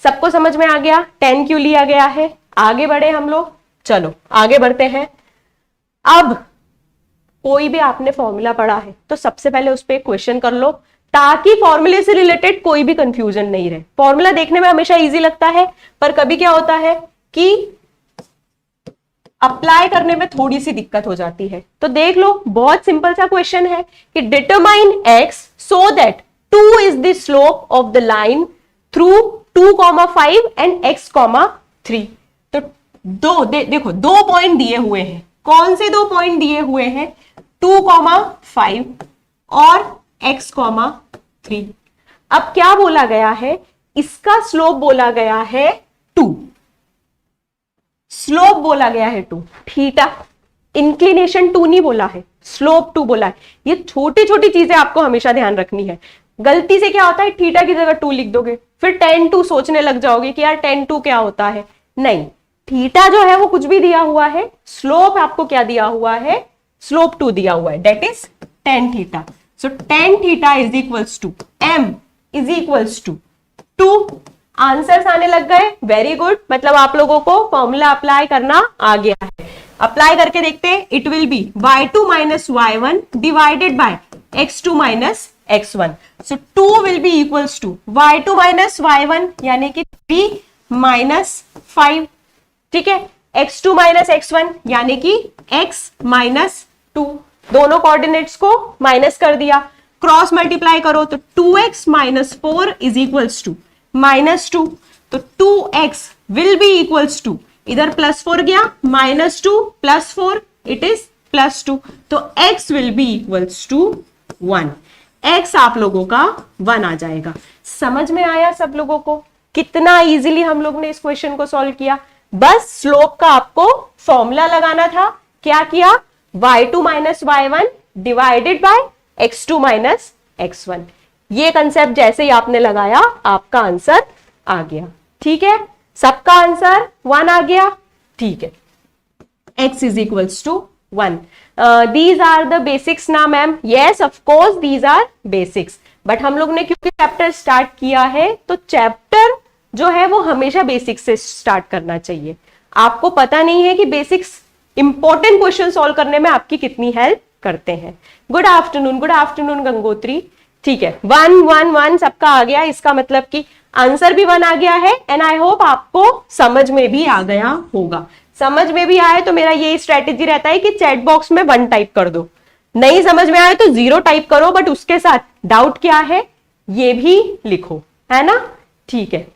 सबको समझ में आ गया tan क्यों लिया गया है? आगे बढ़े हम लोग, चलो आगे बढ़ते हैं। अब कोई भी आपने फॉर्मूला पढ़ा है तो सबसे पहले उस पर क्वेश्चन कर लो, ताकि फॉर्मूले से रिलेटेड कोई भी कंफ्यूजन नहीं रहे। फॉर्मूला देखने में हमेशा इजी लगता है, पर कभी क्या होता है कि अप्लाई करने में थोड़ी सी दिक्कत हो जाती है। तो देख लो, बहुत सिंपल सा क्वेश्चन है कि determine x so that 2 is the slope of the line through 2,5 and x,3। तो देखो दो पॉइंट दिए हुए हैं। कौन से दो पॉइंट दिए हुए हैं? 2,5 और x,3। अब क्या बोला गया है? इसका स्लोप बोला गया है 2, स्लोप बोला गया है 2, थीटा, इंक्लिनेशन 2 नहीं बोला है, स्लोप 2 बोला है। ये छोटी छोटी चीजें आपको हमेशा ध्यान रखनी है। गलती से क्या होता है, थीटा की जगह 2 लिख दोगे, फिर tan 2 सोचने लग जाओगे कि यार tan 2 क्या होता है। नहीं, थीटा जो है वो कुछ भी दिया हुआ है, स्लोप आपको क्या दिया हुआ है? स्लोप 2 दिया हुआ है, that is tan theta. So tan theta is equals to m is equals to 2। Answers आने लग गए, वेरी गुड, मतलब आप लोगों को फॉर्मूला अप्लाई करना आ गया है। अप्लाई करके देखते हैं। It will be y2 minus y1 divided by x2 minus x1। So 2 will be equals to y2 minus y1 यानी कि 3 माइनस 5, ठीक है, x2 माइनस x1 यानी कि x माइनस 2। दोनों कोऑर्डिनेट्स को माइनस कर दिया, क्रॉस मल्टीप्लाई करो तो 2x minus 4 is equals to -2। तो 2x will be equals to, इधर +4 गया, -2 +4 इट इज +2। तो x will be equals to 1। x आप लोगों का 1 आ जाएगा। समझ में आया सब लोगों को? कितना इजीली हम लोग ने इस क्वेश्चन को सॉल्व किया। बस स्लोप का आपको फॉर्मूला लगाना था। क्या किया? y2 minus y1 divided by x2 minus x1। ये कंसेप्ट जैसे ही आपने लगाया, आपका आंसर आ गया। ठीक है, सबका आंसर 1 आ गया। ठीक है, x is equals to 1। These are the basics ना ma'am? Yes of course these are basics, but हम लोग ने क्योंकि चैप्टर स्टार्ट किया है तो चैप्टर जो है वो हमेशा बेसिक्स से स्टार्ट करना चाहिए। आपको पता नहीं है कि बेसिक्स इंपॉर्टेंट क्वेश्चन सॉल्व करने में आपकी कितनी हेल्प करते हैं। Good afternoon Gangotri. ठीक है, 1 1 1 सबका आ गया, इसका मतलब कि आंसर भी 1 आ गया है। एंड आई होप आपको समझ में भी आ गया होगा। समझ में भी आए तो मेरा ये स्ट्रेटेजी रहता है कि चैट बॉक्स में 1 टाइप कर दो, नहीं समझ में आए तो 0 टाइप करो, बट उसके साथ डाउट क्या है ये भी लिखो, है ना? ठीक है,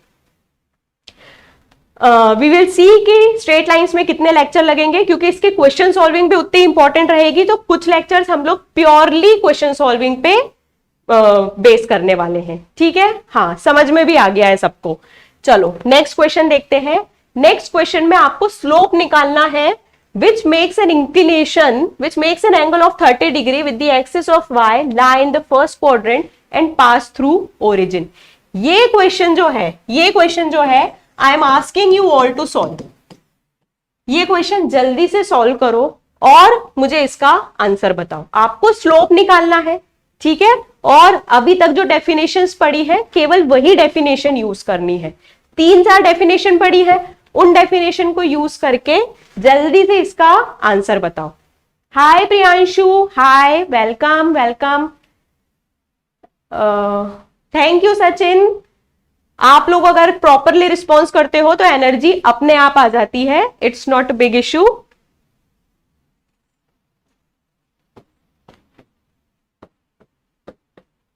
वी विल सी कि स्ट्रेट लाइंस में कितने लेक्चर लगेंगे, क्योंकि इसके क्वेश्चन सॉल्विंग भी उतनी इंपॉर्टेंट रहेगी। तो कुछ लेक्चर्स हम लोग प्योरली क्वेश्चन सॉल्विंग पे बेस करने वाले हैं। ठीक है, हाँ समझ में भी आ गया है सबको। चलो नेक्स्ट क्वेश्चन देखते हैं। नेक्स्ट क्वेश्चन में आपको स्लोप निकालना है which makes an angle of 30 degree with the axis of y lie in the first quadrant and pass through origin। ये क्वेश्चन जो है I am asking you all to solve. ये क्वेश्चन जल्दी से सॉल्व करो और मुझे इसका आंसर बताओ। आपको स्लोप निकालना है, ठीक है, और अभी तक जो डेफिनेशंस पढ़ी है केवल वही डेफिनेशन यूज करनी है। 3-4 डेफिनेशन पढ़ी है, उन डेफिनेशन को यूज करके जल्दी से इसका आंसर बताओ। Hi Priyanshu, hi, welcome welcome, thank you Sachin. आप लोग अगर प्रॉपरली रिस्पॉन्स करते हो तो एनर्जी अपने आप आ जाती है, it's not big issue.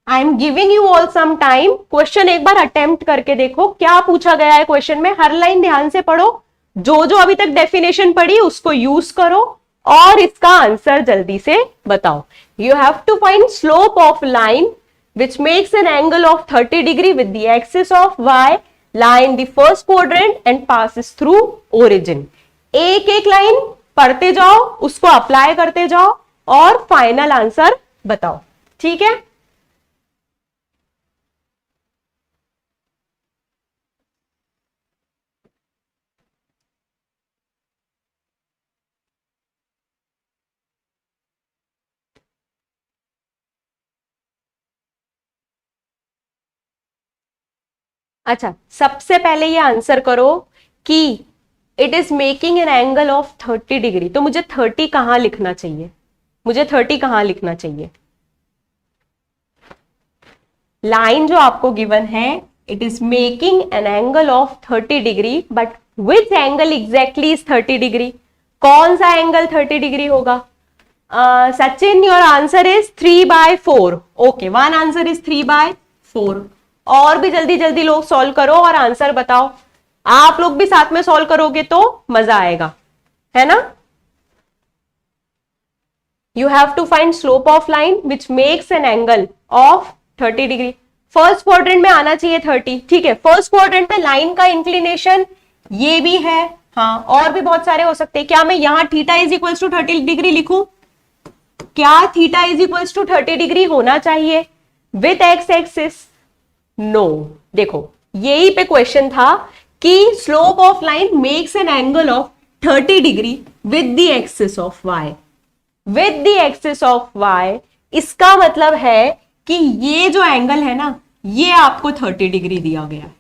I am giving you all some time. Question एक बार अटेम्प्ट करके देखो क्या पूछा गया है क्वेश्चन में। हर लाइन ध्यान से पढ़ो, जो जो अभी तक डेफिनेशन पढ़ी उसको यूज करो और इसका आंसर जल्दी से बताओ। You have to find slope of line which makes an angle of 30 degree with the axis of y lie in the first quadrant and passes through origin। एक एक लाइन पढ़ते जाओ, उसको अप्लाई करते जाओ और फाइनल आंसर बताओ, ठीक है। अच्छा, सबसे पहले ये आंसर करो कि it is making an angle of 30 degree. तो मुझे 30 कहां लिखना चाहिए, मुझे 30 कहां लिखना चाहिए। लाइन जो आपको गिवन है, it is making an angle of 30 degree, but which angle exactly is 30 degree. कौन सा एंगल 30 डिग्री होगा? Sachin, your answer is 3/4। Okay, one answer is 3/4। और भी जल्दी जल्दी लोग सॉल्व करो और आंसर बताओ। आप लोग भी साथ में सॉल्व करोगे तो मजा आएगा, है ना। You have to find slope of line which makes an angle of 30 degree. First quadrant में आना चाहिए 30, ठीक है। फर्स्ट क्वाड्रेंट में लाइन का इंक्लिनेशन ये भी है, हाँ, और भी बहुत सारे हो सकते हैं। क्या मैं यहां theta is equal to 30 degree लिखूं? क्या theta is equal to 30 degree होना चाहिए विथ एक्स एक्सिस? नो, देखो यही पे क्वेश्चन था कि slope of line makes an angle of 30 degree with the axis of y, with the axis of y. इसका मतलब है कि ये जो एंगल है ना, ये आपको 30 डिग्री दिया गया है,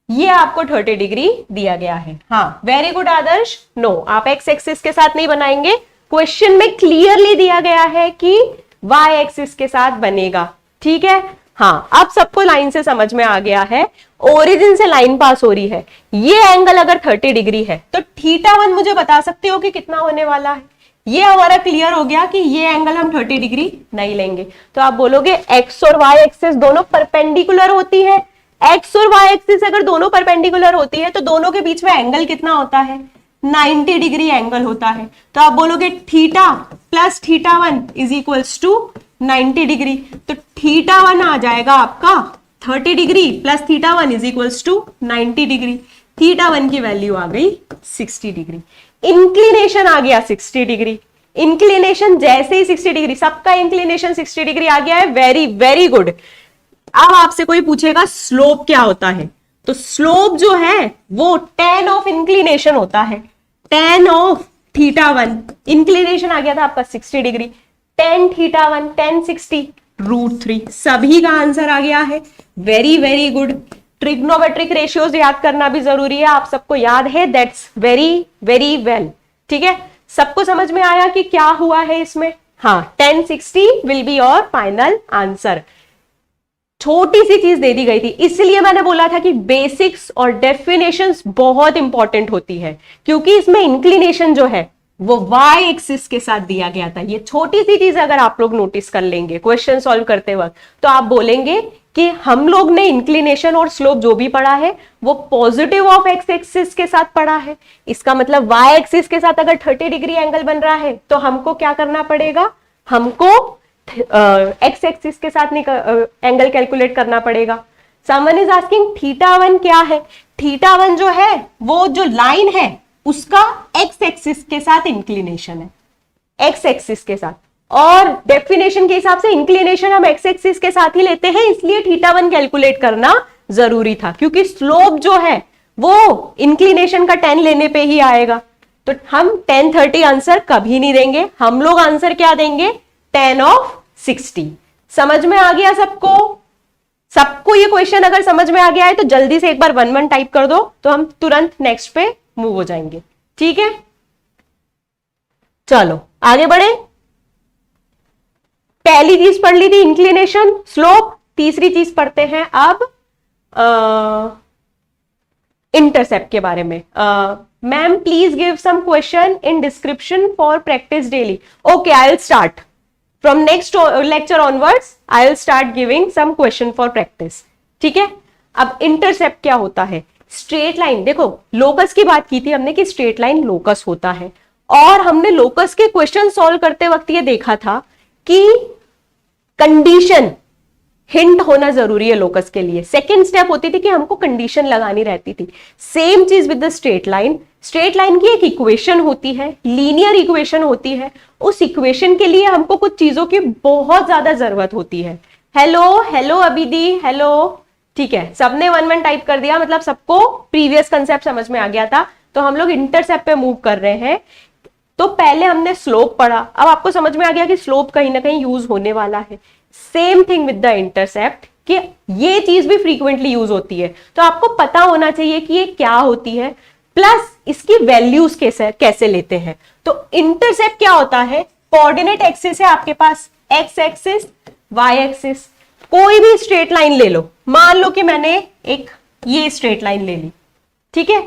ये आपको 30 डिग्री दिया गया है। हाँ, वेरी गुड आदर्श। नो, आप एक्स एक्सिस के साथ नहीं बनाएंगे, क्वेश्चन में क्लियरली दिया गया है कि वाई एक्सिस के साथ बनेगा, ठीक है। हाँ, अब सबको लाइन से समझ में आ गया है, ओरिजिन से लाइन पास हो रही है। ये एंगल अगर 30 डिग्री है तो θ1 मुझे बता सकते हो कि कितना होने वाला है। ये हमारा क्लियर हो गया कि ये एंगल हम 30 डिग्री नहीं लेंगे। तो आप बोलोगे एक्स और वाई एक्सिस दोनों परपेंडिकुलर होती है। एक्स और वाई एक्सिस अगर दोनों परपेंडिकुलर होती है तो दोनों के बीच में एंगल कितना होता है? 90 डिग्री एंगल होता है। तो आप बोलोगे theta plus θ1 is equals to 90 degree. तो θ1 आ जाएगा आपका 30 degree plus θ1 is equals to 90 degree. θ1 की वैल्यू आ गई 60 डिग्री। इंक्लिनेशन आ गया 60 डिग्री। इंक्लिनेशन जैसे ही 60 डिग्री, सबका इंक्लिनेशन 60 डिग्री आ गया है। Very very good. अब आपसे कोई पूछेगा स्लोप क्या होता है, तो स्लोप जो है वो tan ऑफ इंक्लिनेशन होता है। tan ऑफ θ1, इंक्लिनेशन आ गया था आपका 60 डिग्री, tan θ1 tan 60 √3। सभी का आंसर आ गया है। Very very good. Trigonometric ratios याद करना भी जरूरी है, आप सबको याद है, दैट्स वेरी वेरी वेल। ठीक है, सबको समझ में आया कि क्या हुआ है इसमें? हाँ, tan 60 will be your final answer. छोटी सी चीज दे दी गई थी, इसलिए मैंने बोला था कि बेसिक्स और डेफिनेशंस बहुत इंपॉर्टेंट होती है, क्योंकि इसमें इंक्लिनेशन जो है वो y एक्सिस के साथ दिया गया था। ये छोटी सी चीज अगर आप लोग नोटिस कर लेंगे क्वेश्चन सॉल्व करते वक्त, तो आप बोलेंगे कि हम लोग ने इंक्लिनेशन और स्लोप जो भी पढ़ा है वो पॉजिटिव ऑफ एक्स एक्सिस के साथ पढ़ा है। इसका मतलब y एक्सिस के साथ अगर 30 डिग्री एंगल बन रहा है तो हमको क्या करना पड़ेगा? हमको एक्स एक्सिस के साथ एंगल कैलकुलेट करना पड़ेगा। समवन इज आस्किंग θ1 क्या है? θ1 जो है वो जो लाइन है उसका एक्स एक्सिस के साथ इंक्लिनेशन है, एक्स एक्सिस के साथ। और डेफिनेशन के हिसाब से इंक्लिनेशन हम एक्स एक्सिस के साथ ही लेते हैं, इसलिए θ1 कैलकुलेट करना जरूरी था, क्योंकि स्लोप जो है वो इंक्लिनेशन का 10 लेने पे ही आएगा। तो हम 10/30 आंसर कभी नहीं देंगे, हम लोग आंसर क्या देंगे, 10/60। समझ में आ गया सबको? सबको ये क्वेश्चन अगर समझ में आ गया है तो जल्दी से एक बार 1-1 टाइप कर दो, तो हम तुरंत नेक्स्ट पे मूव हो जाएंगे। ठीक है, चलो आगे बढ़े। पहली चीज पढ़ ली थी इंक्लिनेशन, स्लोप। तीसरी चीज पढ़ते हैं अब इंटरसेप्ट के बारे में। Ma'am please give some question in description for practice daily. Okay, I will start from next lecture onwards, I will start giving some question for practice. ठीक है, अब इंटरसेप्ट क्या होता है? Straight line. देखो, लोकस की बात की थी हमने कि स्ट्रेट लाइन लोकस होता है, और हमने लोकस के क्वेश्चन सॉल्व करते वक्त ये देखा था कि कंडीशन हिंट होना जरूरी है लोकस के लिए। सेकेंड स्टेप होती थी कि हमको कंडीशन लगानी रहती थी। सेम चीज with the straight line. Straight line की एक इक्वेशन होती है, लीनियर इक्वेशन होती है। उस इक्वेशन के लिए हमको कुछ चीजों की बहुत ज्यादा जरूरत होती है। Hello hello Abhidi, hello. ठीक है, सबने 1-1 टाइप कर दिया, मतलब सबको प्रीवियस कंसेप्ट समझ में आ गया था। तो हम लोग इंटरसेप्ट पे मूव कर रहे हैं। तो पहले हमने स्लोप पढ़ा, अब आपको समझ में आ गया कि स्लोप कहीं ना कहीं यूज होने वाला है। Same thing with the intercept, कि ये चीज भी फ्रीक्वेंटली यूज होती है, तो आपको पता होना चाहिए कि ये क्या होती है, प्लस इसकी वैल्यूज कैसे लेते हैं। तो इंटरसेप्ट क्या होता है? कोऑर्डिनेट एक्सिस है आपके पास, एक्स एक्सिस, वाई एक्सिस। कोई भी स्ट्रेट लाइन ले लो, मान लो कि मैंने एक ये स्ट्रेट लाइन ले ली। ठीक है,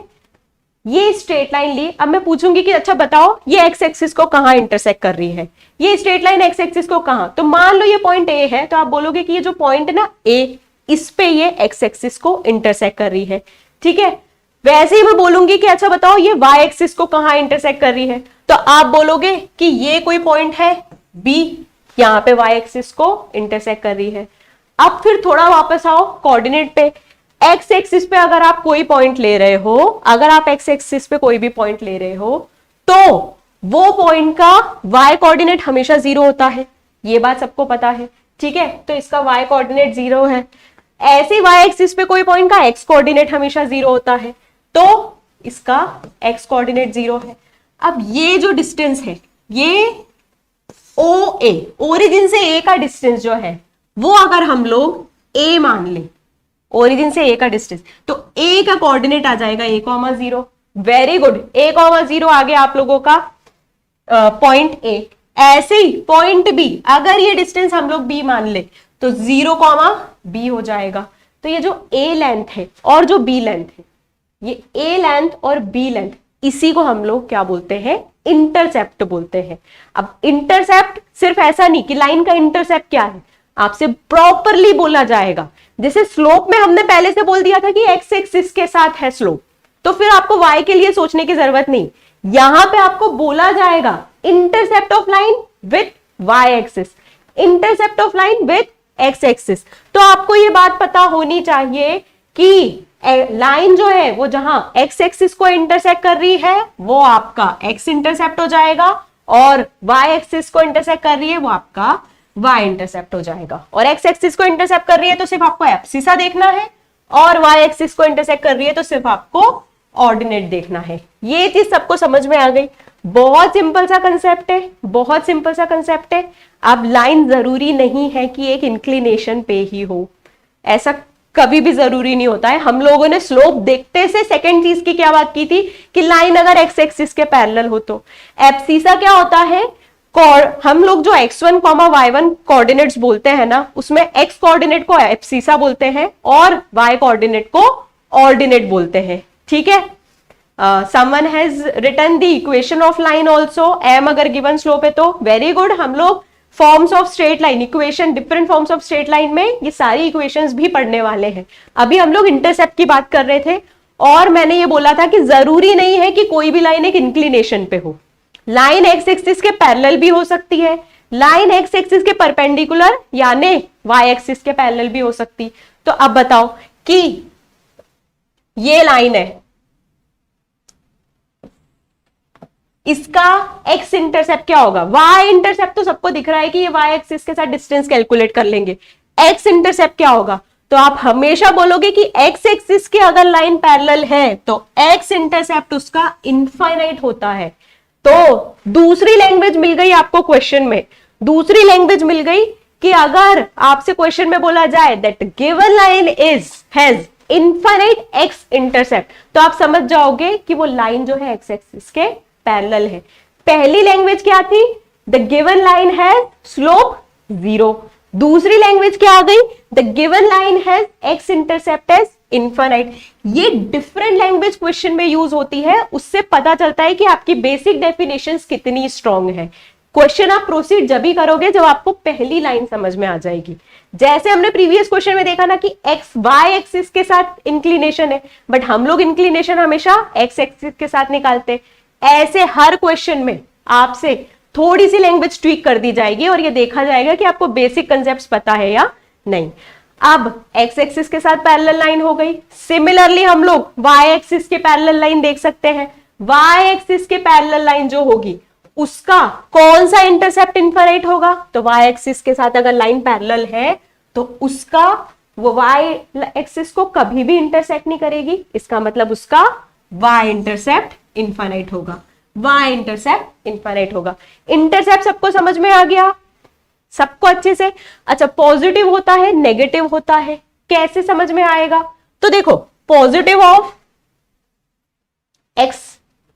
ये स्ट्रेट लाइन ली। अब मैं पूछूंगी कि अच्छा बताओ ये एक्स एक्सिस को कहां इंटरसेक्ट कर रही है, ये स्ट्रेट लाइन एक्स एक्सिस को कहां। तो मान लो ये पॉइंट ए है, तो आप बोलोगे कि ये जो पॉइंट है ना ए, इस पे ये एक्स एक्सिस को इंटरसेक्ट कर रही है। ठीक है, वैसे ही मैं बोलूंगी कि अच्छा बताओ ये वाई एक्सिस को कहां इंटरसेक्ट कर रही है, तो आप बोलोगे कि ये कोई पॉइंट है बी, यहां पे वाई एक्सिस को इंटरसेक्ट कर रही है। अब फिर थोड़ा वापस आओ कोऑर्डिनेट पे। एक्स एक्सिस पे अगर आप कोई पॉइंट ले रहे हो, अगर आप एक्स एक्सिस पे कोई भी पॉइंट ले रहे हो, तो वो पॉइंट का वाई कोऑर्डिनेट हमेशा 0 होता है, ये बात सबको पता है। ठीक है, तो इसका वाई कोऑर्डिनेट 0 है। ऐसे वाई एक्सिस पे कोई पॉइंट का एक्स कोऑर्डिनेट हमेशा 0 होता है, तो इसका एक्स कोऑर्डिनेट 0 है। अब ये जो डिस्टेंस है, ये ओ ए, ओरिजिन से ए का डिस्टेंस जो है वो अगर हम लोग ए मान लें, ओरिजिन से ए का डिस्टेंस, तो ए का कोऑर्डिनेट आ जाएगा a,0। वेरी गुड, a,0 आ गया आप लोगों का पॉइंट ए। ऐसे ही पॉइंट बी, अगर ये डिस्टेंस हम लोग बी मान ले तो 0,b हो जाएगा। तो ये जो ए लेंथ है और जो बी लेंथ है, ये ए लेंथ और बी लेंथ, इसी को हम लोग क्या बोलते हैं, इंटरसेप्ट बोलते हैं। अब इंटरसेप्ट सिर्फ ऐसा नहीं कि लाइन का इंटरसेप्ट क्या है, आपसे प्रॉपरली बोला जाएगा। जैसे स्लोप में हमने पहले से बोल दिया था कि एक्स एक्सिस के साथ है स्लोप, तो फिर आपको वाई के लिए सोचने की जरूरत नहीं। यहां पे आपको बोला जाएगा intercept of line with y axis, intercept of line with x axis. तो आपको ये बात पता होनी चाहिए कि लाइन जो है वो जहां एक्स एक्सिस को इंटरसेक्ट कर रही है वो आपका एक्स इंटरसेप्ट हो जाएगा, और वाई एक्सिस को इंटरसेक्ट कर रही है वो आपका वाई इंटरसेप्ट हो जाएगा। और एक्स एक्सिस को इंटरसेप्ट कर रही है तो सिर्फ आपको एब्सिसा देखना है, और वाई एक्सिस को इंटरसेक्ट कर रही है तो सिर्फ आपको ऑर्डिनेट देखना है। ये चीज सबको समझ में आ गई। बहुत सिंपल सा कंसेप्ट है, बहुत सिंपल सा कंसेप्ट है। अब लाइन जरूरी नहीं है कि एक इंक्लिनेशन पे ही हो, ऐसा कभी भी जरूरी नहीं होता है। हम लोगों ने स्लोप देखते से सेकंड चीज की क्या बात की थी कि लाइन अगर एक्स एक्सिस के पैरेलल हो तो। एब्सिसा क्या होता है, हम लोग जो x1, y1 कोऑर्डिनेट्स बोलते हैं ना, उसमें x कोऑर्डिनेट को एब्सिसा बोलते हैं और y कोऑर्डिनेट को ऑर्डिनेट बोलते हैं। ठीक है, someone has written the equation of line also, m अगर गिवन स्लोप है तो वेरी गुड। हम लोग forms of straight line, equation, different forms of straight line में ये सारी इक्वेशंस भी पढ़ने वाले हैं। अभी हम लोग इंटरसेप्ट की बात कर रहे थे, और मैंने ये बोला था कि जरूरी नहीं है कि कोई भी लाइन एक इंक्लिनेशन पे हो। लाइन एक्स एक्सिस के पैरेलल भी हो सकती है, लाइन एक्स एक्सिस के परपेंडिकुलर यानी वाई एक्सिस के पैरेलल भी हो सकती। तो अब बताओ कि ये लाइन है, इसका एक्स इंटरसेप्ट क्या होगा, वाई इंटरसेप्ट तो सबको दिख रहा है कि ये वाई एक्सिस के साथ डिस्टेंस कैलकुलेट कर लेंगे। एक्स इंटरसेप्ट क्या होगा, तो आप हमेशा बोलोगे कि एक्स एक्सिस की अगर लाइन पैरेलल है तो एक्स इंटरसेप्ट उसका इनफाइनाइट होता है। तो दूसरी लैंग्वेज मिल गई आपको क्वेश्चन में, दूसरी लैंग्वेज मिल गई कि अगर आपसे क्वेश्चन में बोला जाए that given line is has infinite x intercept, तो आप समझ जाओगे कि वो लाइन जो है एक्स एक्सिस के पैरेलल है। पहली लैंग्वेज क्या थी? The given line has slope 0। दूसरी लैंग्वेज क्या आ गई? The given line has x intercept as infinite. ये डिफरेंट लैंग्वेज क्वेश्चन में यूज होती है, उससे पता चलता है कि आपकी बेसिक डेफिनेशंस कितनी स्ट्रांग है। क्वेश्चन आप प्रोसीड जब ही करोगे जब आपको पहली लाइन समझ में आ जाएगी। जैसे हमने प्रीवियस क्वेश्चन में देखा ना कि एक्स वाई एक्सिस के साथ इंक्लिनेशन है, बट हम लोग इंक्लिनेशन हमेशा एक्स एक्सिस के साथ निकालते। ऐसे हर क्वेश्चन में आपसे थोड़ी सी लैंग्वेज ट्वीक कर दी जाएगी और ये देखा जाएगा कि आपको बेसिक कंसेप्ट्स पता है या नहीं। अब एक्स एक्सिस के साथ पैरेलल लाइन हो गई। सिमिलरली हम लोग वाई एक्सिस के पैरेलल लाइन देख सकते हैं। वाई एक्सिस के पैरेलल लाइन जो होगी उसका कौन सा इंटरसेप्ट इनफाइनाइट होगा? तो वाई एक्सिस के साथ अगर लाइन पैरेलल है तो उसका वो वाई एक्सिस को कभी भी इंटरसेक्ट नहीं करेगी, इसका मतलब उसका वाई इंटरसेप्ट इनफाइनाइट होगा। वाई इंटरसेप्ट इनफाइनाइट होगा। इंटरसेप्ट सबको समझ में आ गया? सबको अच्छे से? अच्छा, पॉजिटिव होता है नेगेटिव होता है, कैसे समझ में आएगा? तो देखो, पॉजिटिव ऑफ एक्स,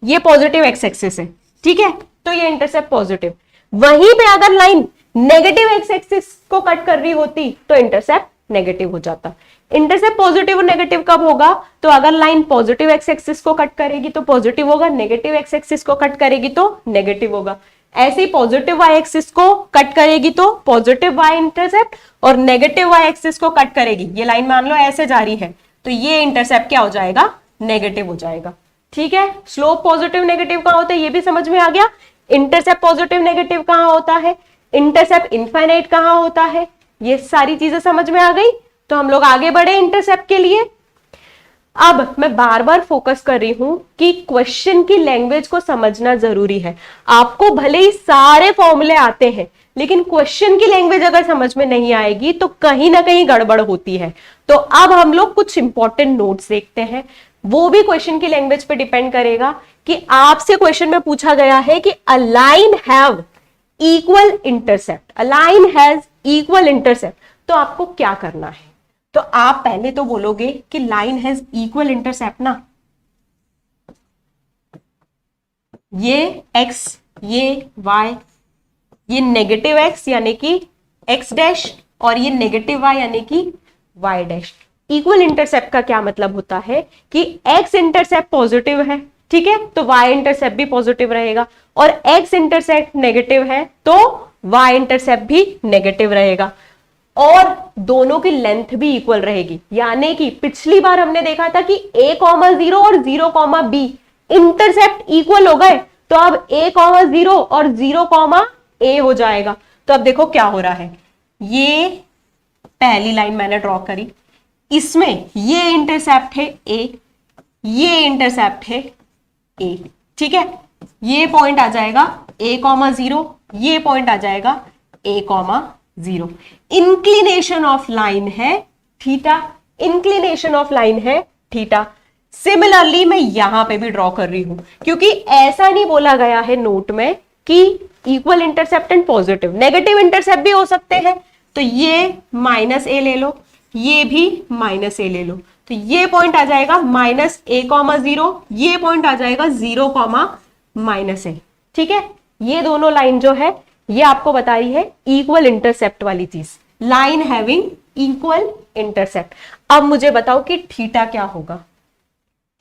ये पॉजिटिव एक्स एक्सिस है, ठीक है, तो ये इंटरसेप्ट पॉजिटिव। वहीं पे अगर लाइन नेगेटिव एक्स एक्सिस को कट कर रही होती तो इंटरसेप्ट नेगेटिव हो जाता। इंटरसेप्ट पॉजिटिव और नेगेटिव कब होगा? तो अगर लाइन पॉजिटिव एक्स एक्सिस को कट करेगी तो पॉजिटिव होगा, नेगेटिव एक्स एक्सिस को कट करेगी तो नेगेटिव होगा। ऐसे ही पॉजिटिव वाई एक्सिस को कट करेगी तो पॉजिटिव वाई इंटरसेप्ट, और नेगेटिव वाई एक्सिस को कट करेगी, ये लाइन मान लो ऐसे जा रही है, तो ये इंटरसेप्ट क्या हो जाएगा? नेगेटिव हो जाएगा। ठीक है, स्लोप पॉजिटिव नेगेटिव कहां होता है ये भी समझ में आ गया। इंटरसेप्ट पॉजिटिव नेगेटिव कहां होता है, इंटरसेप्ट इनफाइनाइट कहां होता है, ये सारी चीजें समझ में आ गई। तो हम लोग आगे बढ़े इंटरसेप्ट के लिए। अब मैं बार बार फोकस कर रही हूं कि क्वेश्चन की लैंग्वेज को समझना जरूरी है। आपको भले ही सारे फॉर्मूले आते हैं, लेकिन क्वेश्चन की लैंग्वेज अगर समझ में नहीं आएगी तो कहीं ना कहीं गड़बड़ होती है। तो अब हम लोग कुछ इंपॉर्टेंट नोट्स देखते हैं, वो भी क्वेश्चन की लैंग्वेज पे डिपेंड करेगा कि आपसे क्वेश्चन में पूछा गया है कि a line have equal intercept, a line has equal intercept, तो आपको क्या करना है? तो आप पहले तो बोलोगे कि लाइन हैज इक्वल इंटरसेप्ट ना, ये x, ये y, ये नेगेटिव x यानी कि x डैश, और ये नेगेटिव y यानी कि y डैश। इक्वल इंटरसेप्ट का क्या मतलब होता है कि x इंटरसेप्ट पॉजिटिव है, ठीक है, तो y इंटरसेप्ट भी पॉजिटिव रहेगा, और x इंटरसेप्ट नेगेटिव है तो y इंटरसेप्ट भी नेगेटिव रहेगा, और दोनों की लेंथ भी इक्वल रहेगी। यानी कि पिछली बार हमने देखा था कि a,0 और 0,b इंटरसेप्ट इक्वल हो गए, तो अब a,0 और 0,a हो जाएगा। तो अब देखो क्या हो रहा है, ये पहली लाइन मैंने ड्रॉ करी, इसमें ये इंटरसेप्ट है a, ये इंटरसेप्ट है a, ठीक है, ये पॉइंट आ जाएगा a,0, ये पॉइंट आ जाएगा a,0। इंक्लिनेशन ऑफ लाइन है थीटा, इंक्लिनेशन ऑफ लाइन है थीटा। सिमिलरली मैं यहां पे भी ड्रॉ कर रही हूं, क्योंकि ऐसा नहीं बोला गया है नोट में कि equal intercept and positive, negative intercept भी हो सकते हैं। तो ये -a ले लो, ये भी -a ले लो, तो ये पॉइंट आ जाएगा -a,0, ये पॉइंट आ जाएगा 0,-a, ठीक है। ये दोनों लाइन जो है ये आपको बता रही है इक्वल इंटरसेप्ट वाली चीज, लाइन हैविंग इक्वल इंटरसेप्ट। अब मुझे बताओ कि थीटा क्या होगा,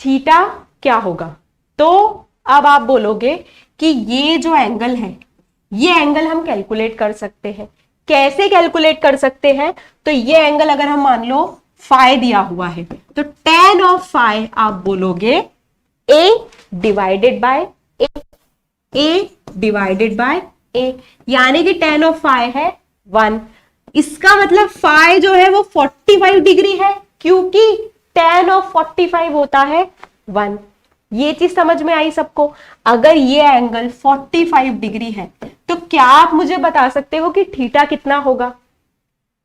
थीटा क्या होगा? तो अब आप बोलोगे कि ये जो एंगल है, ये एंगल हम कैलकुलेट कर सकते हैं। कैसे कैलकुलेट कर सकते हैं? तो ये एंगल अगर हम मान लो फाई दिया हुआ है, तो tan ऑफ फाई आप बोलोगे a डिवाइडेड बाय a, यानी कि tan ऑफ फाई है 1। इसका मतलब फाई जो है वो 45 डिग्री है, क्योंकि tan ऑफ 45 होता है 1। ये चीज समझ में आई सबको? अगर ये एंगल 45 डिग्री है तो क्या आप मुझे बता सकते हो कि थीटा कितना होगा?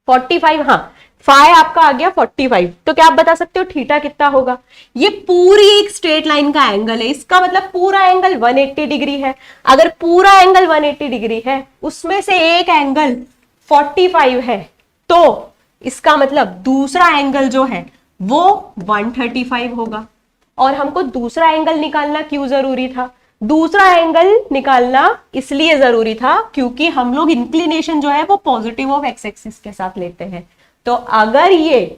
45, हाँ, फाई आपका आ गया 45, तो क्या आप बता सकते हो थीटा कितना होगा? ये पूरी एक स्ट्रेट लाइन का एंगल है, इसका मतलब पूरा एंगल 180 डिग्री है। अगर पूरा एंगल 180 डिग्री है, उसमें से एक एंगल 45 है, तो इसका मतलब दूसरा एंगल जो है वो 135 होगा। और हमको दूसरा एंगल निकालना क्यों जरूरी था? दूसरा एंगल निकालना इसलिए जरूरी था क्योंकि हम लोग इंक्लिनेशन जो है वो पॉजिटिव ऑफ एक्स एक्सिस के साथ लेते हैं। तो अगर ये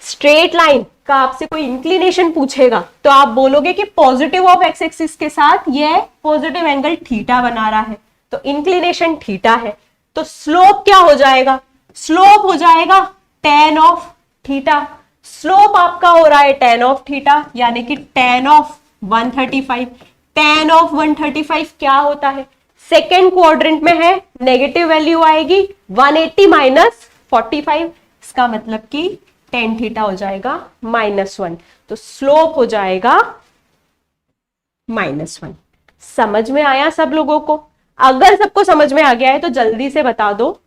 स्ट्रेट लाइन का आपसे कोई इंक्लिनेशन पूछेगा तो आप बोलोगे कि पॉजिटिव ऑफ एक्स एक्सिस के साथ ये पॉजिटिव एंगल थीटा बना रहा है, तो इंक्लिनेशन थीटा है। तो स्लोप क्या हो जाएगा? स्लोप हो जाएगा tan ऑफ थीटा। स्लोप आपका हो रहा है tan ऑफ थीटा, यानी कि tan ऑफ 135। tan ऑफ 135 क्या होता है? सेकेंड क्वाड्रेंट में है, नेगेटिव वैल्यू आएगी 180 माइनस 45, इसका मतलब कि tan थीटा हो जाएगा -1, तो स्लोप हो जाएगा -1। समझ में आया सब लोगों को? अगर सबको समझ में आ गया है तो जल्दी से बता दो।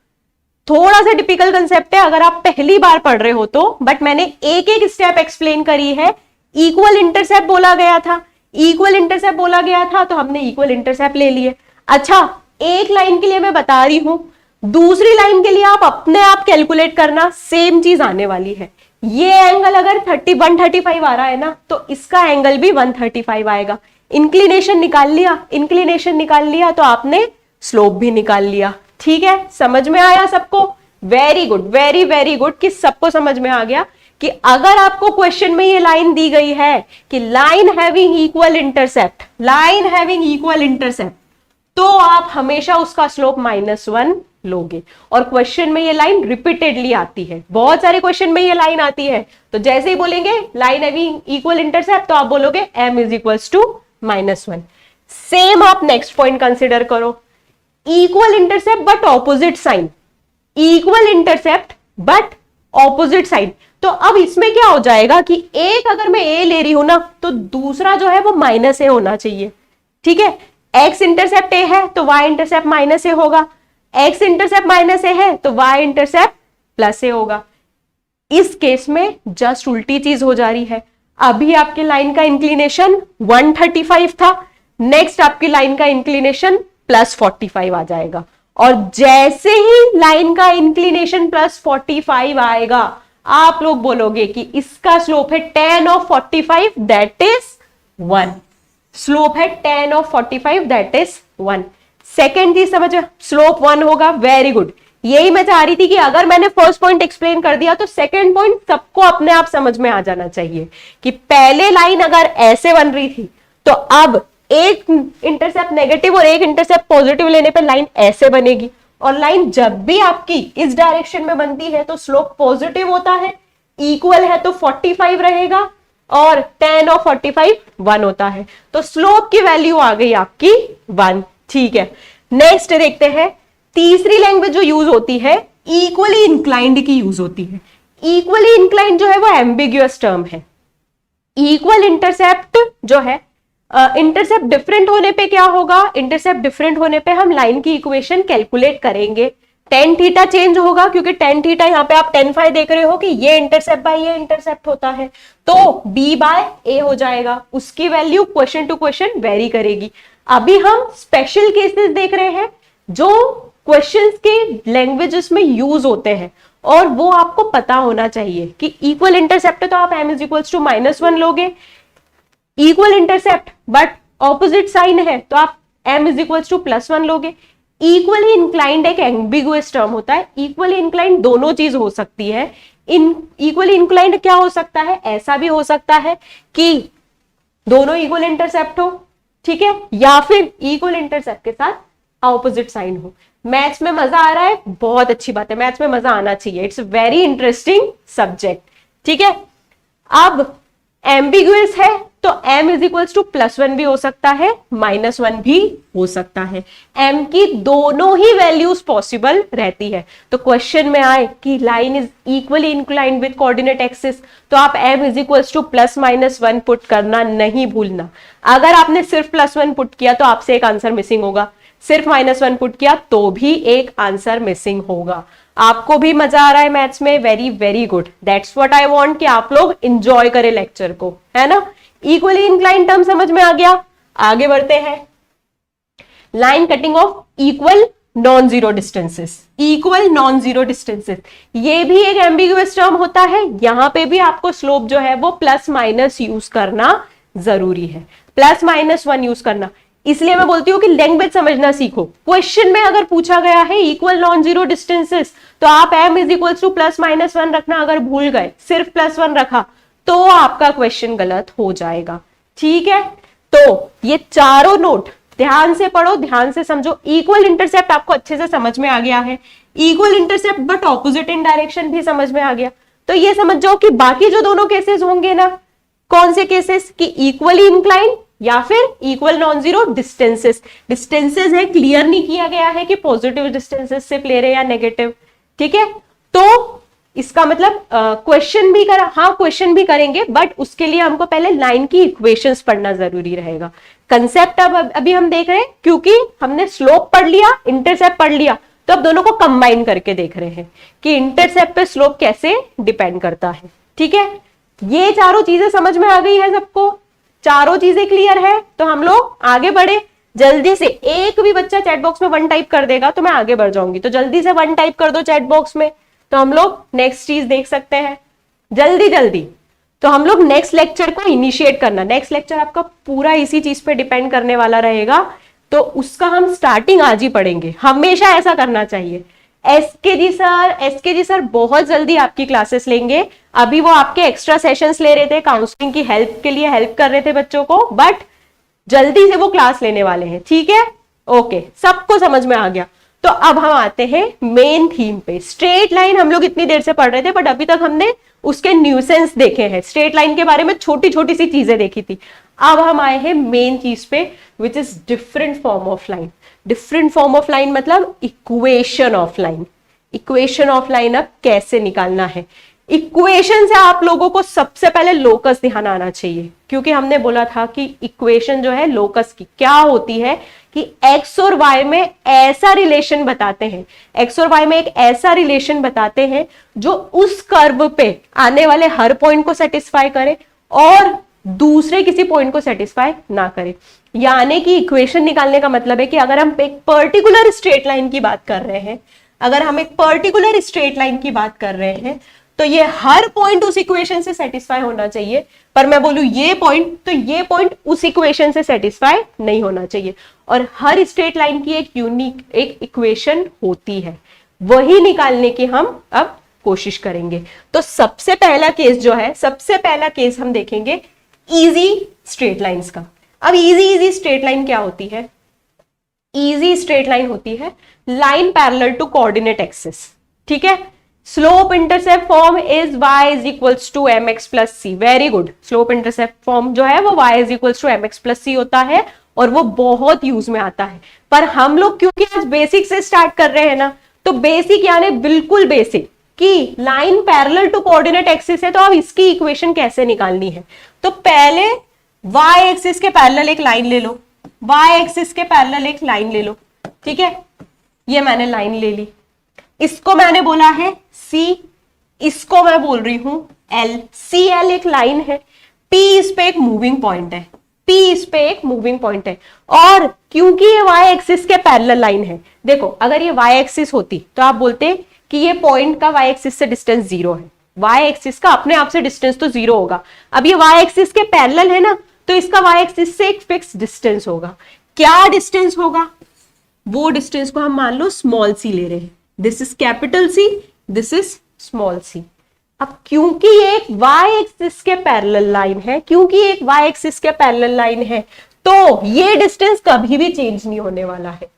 थोड़ा सा टिपिकल कंसेप्ट है अगर आप पहली बार पढ़ रहे हो तो, बट मैंने एक एक स्टेप एक्सप्लेन करी है। इक्वल इंटरसेप्ट बोला गया था, इक्वल इंटरसेप्ट बोला गया था, तो हमने इक्वल इंटरसेप्ट ले लिए। अच्छा, एक लाइन के लिए मैं बता रही हूं, दूसरी लाइन के लिए आप अपने आप कैलकुलेट करना, सेम चीज आने वाली है। ये एंगल अगर 135 आ रहा है ना, तो इसका एंगल भी 135 आएगा। इंक्लिनेशन निकाल लिया, इंक्लिनेशन निकाल लिया तो आपने स्लोप भी निकाल लिया। ठीक है, समझ में आया सबको? Very good, very very good कि सबको समझ में आ गया कि अगर आपको क्वेश्चन में ये लाइन दी गई है कि line having equal intercept, line having equal intercept, तो आप हमेशा उसका स्लोप -1 लोगे। और क्वेश्चन में ये लाइन रिपीटेडली आती है, बहुत सारे क्वेश्चन में ये लाइन आती है। तो जैसे ही बोलेंगे लाइन हैविंग इक्वल इंटरसेप्ट, तो आप बोलोगे m is equals to -1। Same आप नेक्स्ट पॉइंट कंसिडर करो, equal intercept but opposite sign, equal intercept but opposite sign. तो अब इसमें क्या हो जाएगा कि एक अगर मैं ए ले रही हूं ना, तो दूसरा जो है वो -a होना चाहिए। ठीक है, एक्स इंटरसेप्ट ए है तो वाई इंटरसेप्ट -a होगा, एक्स इंटरसेप्ट -a है तो वाई इंटरसेप्ट +a होगा। इस केस में जस्ट उल्टी चीज हो जा रही है। अभी आपके लाइन का इंक्लिनेशन 135 था, नेक्स्ट आपकी लाइन का इंक्लिनेशन +45 आ जाएगा। और जैसे ही लाइन का इंक्लिनेशन +45 आएगा, आप लोग बोलोगे कि इसका स्लोप है tan of 45 that is 1। Slope है tan of 45 that is 1। Second चीज समझ, स्लोप 1 होगा। वेरी गुड, यही मैं चाह रही थी कि अगर मैंने फर्स्ट पॉइंट एक्सप्लेन कर दिया तो सेकेंड पॉइंट सबको अपने आप समझ में आ जाना चाहिए कि पहले लाइन अगर ऐसे बन रही थी, तो अब एक इंटरसेप्ट नेगेटिव और एक इंटरसेप्ट पॉजिटिव लेने पे लाइन ऐसे बनेगी। और लाइन जब भी आपकी इस डायरेक्शन में बनती है तो स्लोप पॉजिटिव होता है, इक्वल है तो 45 रहेगा, और tan ऑफ 45 1 होता है। तो स्लोप की वैल्यू आ गई आपकी 1। ठीक है, नेक्स्ट देखते हैं। तीसरी लैंग्वेज जो यूज होती है, इक्वली इंक्लाइंड की यूज होती है। इक्वली इंक्लाइंड जो है वो एम्बिग्यूअस टर्म है। इक्वल इंटरसेप्ट जो है, इंटरसेप्ट डिफरेंट होने पे क्या होगा? इंटरसेप्ट डिफरेंट होने पे हम लाइन की इक्वेशन कैलकुलेट करेंगे। tan थीटा चेंज होगा क्योंकि tan थीटा यहाँ पे आप tan फाई देख रहे हो कि ये इंटरसेप्ट बाय ये इंटरसेप्ट होता है, तो b बाय a हो जाएगा। उसकी value question to question vary करेगी। अभी हम स्पेशल केसेस देख रहे हैं जो क्वेश्चंस के लैंग्वेजेस में यूज होते हैं, और वो आपको पता होना चाहिए कि इक्वल इंटरसेप्ट तो आप m इज इक्वल्स टू -1 लोगे, equal intercept but opposite sign है तो आप m इज इक्वल्स टू +1 लोगे। इक्वली इंक्लाइंड एक एम्बिगुअस टर्म होता है। इक्वली इंक्लाइंड दोनों चीज हो सकती है। इक्वली इंक्लाइंड क्या हो सकता है? ऐसा भी हो सकता है कि दोनों इक्वल इंटरसेप्ट हो, ठीक है, या फिर इक्वल इंटरसेप्ट के साथ ऑपोजिट साइन हो। मैथ्स में मजा आ रहा है? बहुत अच्छी बात है, मैथ्स में मजा आना चाहिए। It's very interesting subject. ठीक है, अब एम्बिगुअस है तो m इज इक्वल्स टू +1 भी हो सकता है, -1 भी हो सकता है। m की दोनों ही वैल्यूज पॉसिबल रहती है। तो क्वेश्चन में आए कि line is equally inclined with coordinate axis, तो आप m is equals to +-1 put करना नहीं भूलना। अगर आपने सिर्फ +1 पुट किया तो आपसे एक आंसर मिसिंग होगा, सिर्फ -1 पुट किया तो भी एक आंसर मिसिंग होगा। आपको भी मजा आ रहा है मैथ्स में, very very good, that's what I want कि आप लोग एंजॉय करें लेक्चर को, है ना। इक्वली इंक्लाइन टर्म समझ में आ गया, आगे बढ़ते हैं। Line cutting of equal non zero distances, equal non zero distances, ये भी एक एम्बिगुअस टर्म होता है। यहां पे भी आपको स्लोप जो है वो प्लस माइनस यूज करना जरूरी है, +-1 यूज करना। इसलिए मैं बोलती हूँ कि लैंग्वेज समझना सीखो। क्वेश्चन में अगर पूछा गया है इक्वल नॉन जीरो डिस्टेंसेस, तो आप m इज इक्वल टू +-1 रखना अगर भूल गए, सिर्फ +1 रखा तो आपका क्वेश्चन गलत हो जाएगा, ठीक है। तो ये चारों नोट ध्यान से पढ़ो, ध्यान से समझो। इक्वल इंटरसेप्ट आपको अच्छे से समझ में आ गया है, equal intercept but opposite in direction भी समझ में आ गया। तो ये समझ जाओ कि बाकी जो दोनों केसेस होंगे ना, कौन से केसेस, कि इक्वली इंक्लाइन या फिर equal non zero distances. Distances है, क्लियर नहीं किया गया है कि पॉजिटिव डिस्टेंसेस से ले रहे या नेगेटिव, ठीक है। तो इसका मतलब क्वेश्चन भी करा, हाँ क्वेश्चन भी करेंगे, बट उसके लिए हमको पहले लाइन की इक्वेशंस पढ़ना जरूरी रहेगा। कंसेप्ट अब अभी हम देख रहे हैं, क्योंकि हमने स्लोप पढ़ लिया, इंटरसेप्ट पढ़ लिया, तो अब दोनों को कंबाइन करके देख रहे हैं कि इंटरसेप्ट पे स्लोप कैसे डिपेंड करता है, ठीक है। ये चारों चीजें समझ में आ गई है सबको, चारों चीजें क्लियर है, तो हम लोग आगे बढ़े जल्दी से। एक भी बच्चा चैट बॉक्स में 1 टाइप कर देगा तो मैं आगे बढ़ जाऊंगी, तो जल्दी से 1 टाइप कर दो चैट बॉक्स में, तो हम लोग नेक्स्ट चीज देख सकते हैं जल्दी जल्दी। तो हम लोग नेक्स्ट लेक्चर को इनिशिएट करना, नेक्स्ट लेक्चर आपका पूरा इसी चीज पे डिपेंड करने वाला रहेगा, तो उसका हम स्टार्टिंग आज ही पढ़ेंगे, हमेशा ऐसा करना चाहिए। एसके जी सर बहुत जल्दी आपकी क्लासेस लेंगे। अभी वो आपके एक्स्ट्रा सेशंस ले रहे थे, काउंसलिंग की हेल्प के लिए हेल्प कर रहे थे बच्चों को, बट जल्दी से वो क्लास लेने वाले हैं, ठीक है। ओके, सबको समझ में आ गया। तो अब हम आते हैं मेन थीम पे। स्ट्रेट लाइन हम लोग इतनी देर से पढ़ रहे थे, बट अभी तक हमने उसके न्यूसेंस देखे हैं, स्ट्रेट लाइन के बारे में छोटी छोटी सी चीजें देखी थी। अब हम आए हैं मेन चीज पे, which is different form of line. Different form of line मतलब equation of line. Equation of line अब कैसे निकालना है। इक्वेशन से आप लोगों को सबसे पहले लोकस ध्यान आना चाहिए, क्योंकि हमने बोला था कि इक्वेशन जो है लोकस की क्या होती है कि एक्स और वाई में ऐसा रिलेशन बताते हैं, एक्स और वाई में एक ऐसा रिलेशन बताते हैं जो उस कर्व पे आने वाले हर पॉइंट को सेटिस्फाई करे और दूसरे किसी पॉइंट को सेटिस्फाई ना करे। यानी कि इक्वेशन निकालने का मतलब है कि अगर हम एक पर्टिकुलर स्ट्रेट लाइन की बात कर रहे हैं, अगर हम एक पर्टिकुलर स्ट्रेट लाइन की बात कर रहे हैं, तो ये हर पॉइंट उस इक्वेशन से सेटिस्फाई होना चाहिए। पर मैं बोलूं ये पॉइंट, तो ये पॉइंट उस इक्वेशन से सेटिस्फाई नहीं होना चाहिए। और हर स्ट्रेट लाइन की एक यूनिक एक इक्वेशन होती है, वही निकालने की हम अब कोशिश करेंगे। तो सबसे पहला केस जो है, सबसे पहला केस हम देखेंगे इजी स्ट्रेट लाइंस का। अब इजी स्ट्रेट लाइन क्या होती है? इजी स्ट्रेट लाइन होती है line parallel to coordinate axis, ठीक है। Slope intercept form is y is equals to mx plus C. Very good. Slope intercept form जो है वो y is equals to mx plus C होता है और वो बहुत यूज में आता है। पर हम लोग क्योंकि आज बेसिक से स्टार्ट कर रहे हैं ना, तो बेसिक यानी बिल्कुल बेसिक कि line parallel to coordinate axis है, तो अब इसकी इक्वेशन कैसे निकालनी है। तो पहले y एक्सिस के पैरेलल एक लाइन ले लो, y एक्सिस के पैरेलल एक लाइन ले लो, ठीक है। ये मैंने लाइन ले ली, इसको मैंने बोला है C, इसको मैं बोल रही हूं L। CL एक लाइन है, P इस पे एक मूविंग पॉइंट है, P इस पे एक मूविंग पॉइंट है। और क्योंकि ये y एक्सिस के पैरेलल लाइन है, देखो अगर ये y एक्सिस होती तो आप बोलते कि ये पॉइंट का y एक्सिस से डिस्टेंस 0 है, y एक्सिस का अपने आप से डिस्टेंस तो 0 होगा। अब ये y एक्सिस के पैरेलल है ना, तो इसका y एक्सिस से एक फिक्स डिस्टेंस होगा। क्या डिस्टेंस होगा? वो डिस्टेंस को हम मान लो स्मॉल c ले रहे हैं। This is capital C, this is small c। अब क्योंकि ये एक y एक्सिस के पैरेलल लाइन है, क्योंकि एक y एक्सिस के पैरेलल लाइन है, तो ये डिस्टेंस कभी भी चेंज नहीं होने वाला है।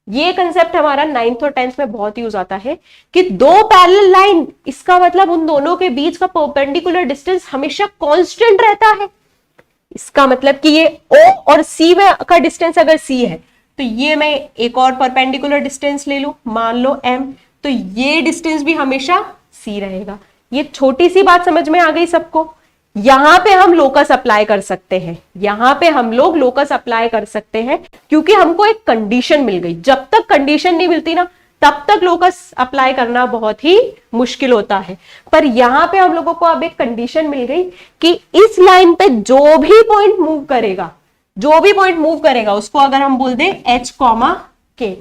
ये कंसेप्ट हमारा 9th और 10th में बहुत यूज आता है कि दो पैरेलल लाइन, इसका मतलब उन दोनों के बीच का परपेंडिकुलर डिस्टेंस हमेशा कांस्टेंट रहता है। इसका मतलब कि ये O और C में का डिस्टेंस अगर C है, तो ये मैं एक और परपेंडिकुलर डिस्टेंस ले लूं, मान लो M, तो ये डिस्टेंस भी हमेशा C रहेगा। ये छोटी सी बात समझ में आ गई सबको? यहां पे हम लोकस अप्लाई कर सकते हैं, यहां पे हम लोग लोकस अप्लाई कर सकते हैं, क्योंकि हमको एक कंडीशन मिल गई। जब तक कंडीशन नहीं मिलती ना, तब तक लोकस अप्लाई करना बहुत ही मुश्किल होता है। पर यहां पे हम लोगों को अब एक कंडीशन मिल गई कि इस लाइन पे जो भी पॉइंट मूव करेगा, जो भी पॉइंट मूव करेगा उसको अगर हम बोल दें h, k,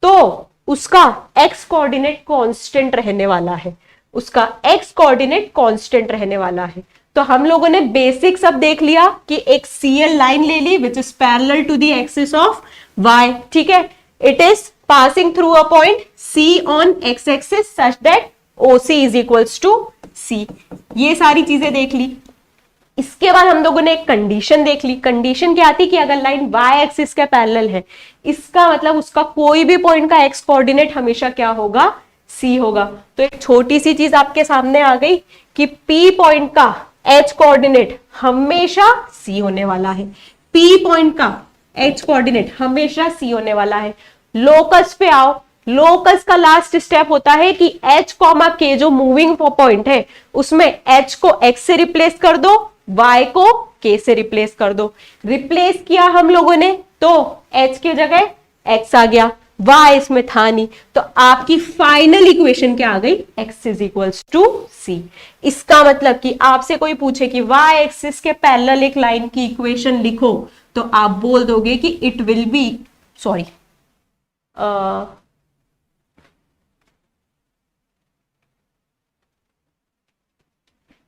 तो उसका x कोऑर्डिनेट कांस्टेंट रहने वाला है, उसका x कोऑर्डिनेट कांस्टेंट रहने वाला है। तो हम लोगों ने बेसिक सब देख लिया कि एक CL लाइन ले ली which is parallel to the axis of y, ठीक है। It is passing through a point C on x axis such that OC is equals to C। ये सारी चीजें देख ली। इसके बाद हम लोगों ने एक कंडीशन देख ली। कंडीशन क्या थी कि अगर लाइन y एक्सिस के पैरेलल है, इसका मतलब उसका कोई भी पॉइंट का x कोऑर्डिनेट हमेशा क्या होगा, C होगा। तो एक छोटी सी चीज आपके सामने आ गई कि P पॉइंट का h कोऑर्डिनेट हमेशा C होने वाला है। P पॉइंट का h कोऑर्डिनेट हमेशा C होने वाला है। लोकस पे आओ। लोकस का लास्ट स्टेप होता है कि h, k जो मूविंग पॉइंट है उसमें h को x से रिप्लेस कर दो, y को k से रिप्लेस कर दो। रिप्लेस किया हम लोगों ने तो h की जगह x आ गया, y इसमें था नहीं, तो आपकी फाइनल इक्वेशन क्या आ गई, x is equals to c। इसका मतलब कि आपसे कोई पूछे कि y एक्सिस के पैरेलल एक लाइन की इक्वेशन लिखो, तो आप बोल दोगे कि it will be, sorry,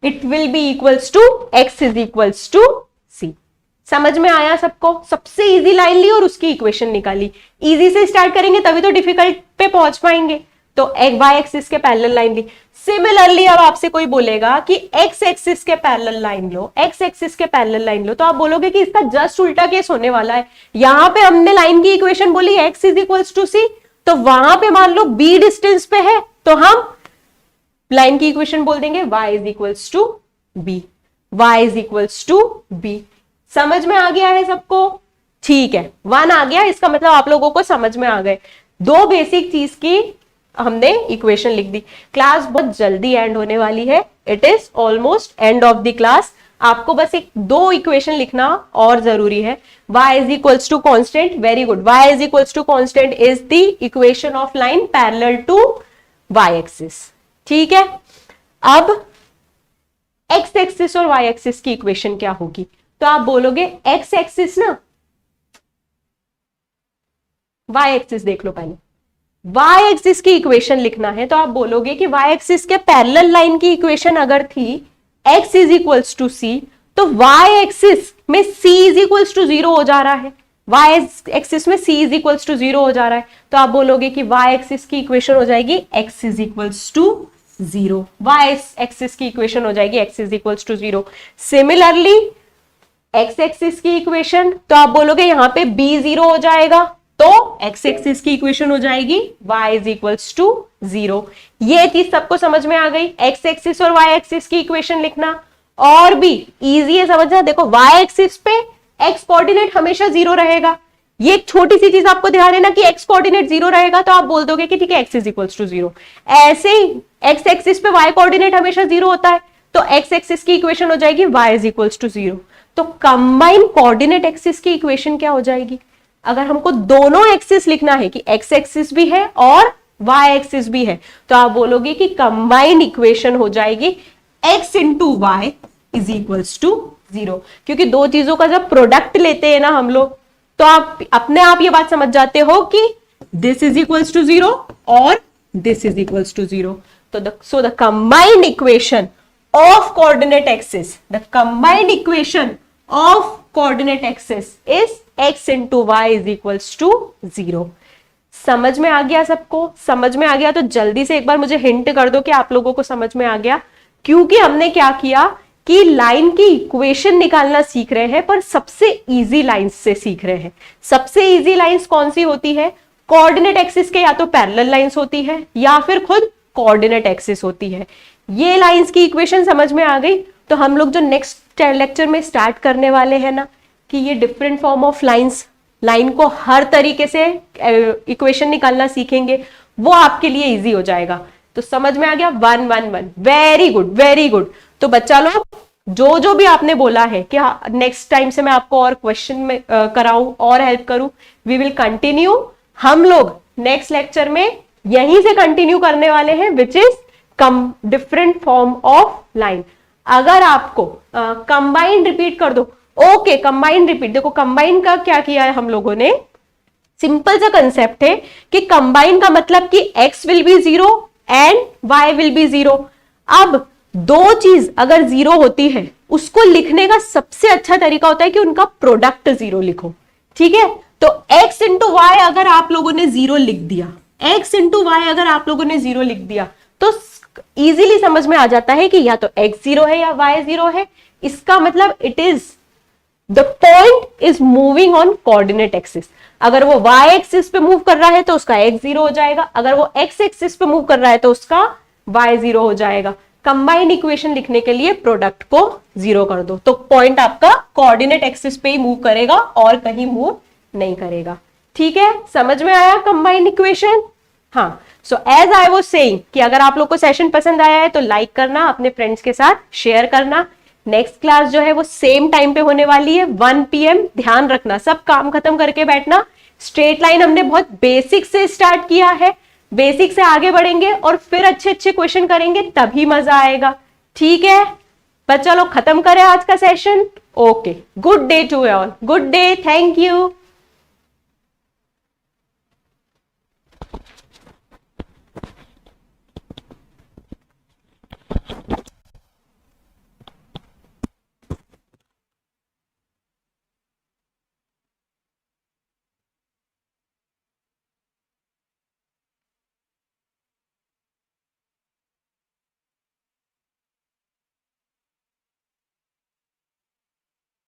it will be equals to x is equals to c। समझ में आया सबको? सबसे इजी लाइन ली और उसकी इक्वेशन निकाली। इजी से स्टार्ट करेंगे तभी तो डिफिकल्ट पे पहुंच पाएंगे। तो y एक्सिस के पैरेलल लाइन ली। सिमिलरली अब आपसे कोई बोलेगा कि x एक्सिस के पैरेलल लाइन लो, x एक्सिस के पैरेलल लाइन लो, तो आप बोलोगे कि इसका जस्ट उल्टा केस होने वाला है। यहां पे हमने लाइन की इक्वेशन बोली x is equals to c, तो वहां पे मान लो b डिस्टेंस पे है तो हम लाइन की इक्वेशन बोल देंगे y is equals to b, y is equals to b। समझ में आ गया है सबको? ठीक है, 1 आ गया, इसका मतलब आप लोगों को समझ में आ गए। दो बेसिक चीज की हमने इक्वेशन लिख दी। क्लास बहुत जल्दी एंड होने वाली है, it is almost end of the class. आपको बस एक दो इक्वेशन लिखना और जरूरी है। y is equals to constant, very good, y is equals to constant is the equation of line parallel to y axis. ठीक है, अब x एक्सिस और y एक्सिस की इक्वेशन क्या होगी? तो आप बोलोगे x एक्सिस ना, y एक्सिस देख लो पहले। y एक्सिस की इक्वेशन लिखना है तो आप बोलोगे कि y एक्सिस के पैरेलल लाइन की इक्वेशन अगर थी x is equals to c, तो y एक्सिस में c इज इक्वल्स टू 0 हो जा रहा है। y एक्सिस में c इज इक्वल्स टू 0 हो जा रहा है, तो आप बोलोगे कि y एक्सिस की इक्वेशन हो जाएगी x is equals to 0। y axis की इक्वेशन हो जाएगी x is equals to 0। Similarly x axis की इक्वेशन, तो आप बोलोगे यहां पे b 0 हो जाएगा, तो x एक्सिस की इक्वेशन हो जाएगी y इज इक्वल्स टू 0। ये चीज सबको समझ में आ गई, x एक्सिस और y एक्सिस की इक्वेशन लिखना। और भी इजी है समझना, देखो y एक्सिस पे x कोऑर्डिनेट हमेशा 0 रहेगा। ये एक छोटी सी चीज आपको ध्यान देना कि x कोऑर्डिनेट 0 रहेगा, तो आप बोल दोगे कि ठीक है x इज इक्वल्स टू 0। ऐसे ही x एक्सिस पे y कोऑर्डिनेट हमेशा 0 होता है, तो x एक्सिस की इक्वेशन हो जाएगी y इज इक्वल्स टू 0। तो कंबाइन कोऑर्डिनेट एक्सिस की इक्वेशन क्या हो जाएगी? अगर हमको दोनों एक्सिस लिखना है कि x एक्सिस भी है और y एक्सिस भी है, तो आप बोलोगे कि कंबाइंड इक्वेशन हो जाएगी x into y is equals to 0। क्योंकि दो चीजों का जब प्रोडक्ट लेते हैं ना हम लोग, तो आप अपने आप ये बात समझ जाते हो कि दिस इज इक्वल्स टू 0 और दिस इज इक्वल्स टू 0। तो so the combined equation of coordinate axis, the combined equation of coordinate axis is x into y is equals to 0। समझ में आ गया सबको? समझ में आ गया तो जल्दी से एक बार मुझे हिंट कर दो कि आप लोगों को समझ में आ गया। क्योंकि हमने क्या किया कि लाइन की इक्वेशन निकालना सीख रहे हैं, पर सबसे इजी लाइंस से सीख रहे हैं। सबसे इजी लाइंस कौन सी होती है? कोऑर्डिनेट एक्सिस के या तो पैरेलल लाइंस होती है या फिर खुद कोऑर्डिनेट एक्सिस होती है। ये लाइंस की इक्वेशन समझ में आ गई, तो हम लोग जो नेक्स्ट लेक्चर में स्टार्ट करने वाले हैं ना, कि ये different form of lines, line को हर तरीके से इक्वेशन निकालना सीखेंगे, वो आपके लिए इजी हो जाएगा। तो समझ में आ गया? 1 1 1, वेरी गुड वेरी गुड। तो बच्चा लोग जो भी आपने बोला है कि नेक्स्ट टाइम से मैं आपको और क्वेश्चन में कराऊं और हेल्प करूं, वी विल कंटिन्यू। हम लोग नेक्स्ट लेक्चर में यहीं से कंटिन्यू करने वाले हैं, विच is different form of line. अगर आपको कंबाइन रिपीट कर दो, ओके कंबाइन रिपीट, देखो कंबाइन का क्या किया है हम लोगों ने, सिंपल सा कंसेप्ट है कि कंबाइन का मतलब कि x will B 0 and y will be 0। अब दो चीज अगर 0 होती है, उसको लिखने का सबसे अच्छा तरीका होता है कि उनका प्रोडक्ट 0 लिखो, ठीक है। तो x इंटू वाई अगर आप लोगों ने 0 लिख दिया, x इंटू वाई अगर आप लोगों ने 0 लिख दिया, तो इजीली समझ में आ जाता है कि या तो x 0 है या y 0 है। इसका मतलब it is the point is moving on coordinate axis. अगर वो y एक्सिस पे मूव कर रहा है तो उसका x 0 हो जाएगा, अगर वो x एक्सिस पे मूव कर रहा है तो उसका y 0 हो जाएगा। कंबाइंड इक्वेशन लिखने के लिए प्रोडक्ट को 0 कर दो, तो पॉइंट आपका कोऑर्डिनेट एक्सिस पे ही मूव करेगा और कहीं मूव नहीं करेगा, ठीक है। समझ में आया कंबाइंड इक्वेशन? हाँ, so as I was saying कि अगर आप लोग को सेशन पसंद आया है तो लाइक करना, अपने फ्रेंड्स के साथ शेयर करना। नेक्स्ट क्लास जो है वो सेम टाइम पे होने वाली है 1 PM। ध्यान रखना, सब काम खत्म करके बैठना। स्ट्रेट लाइन हमने बहुत बेसिक से स्टार्ट किया है, बेसिक से आगे बढ़ेंगे और फिर अच्छे अच्छे क्वेश्चन करेंगे, तभी मजा आएगा, ठीक है। पर चलो खत्म करें आज का session. Okay, good day to all, good day, thank you.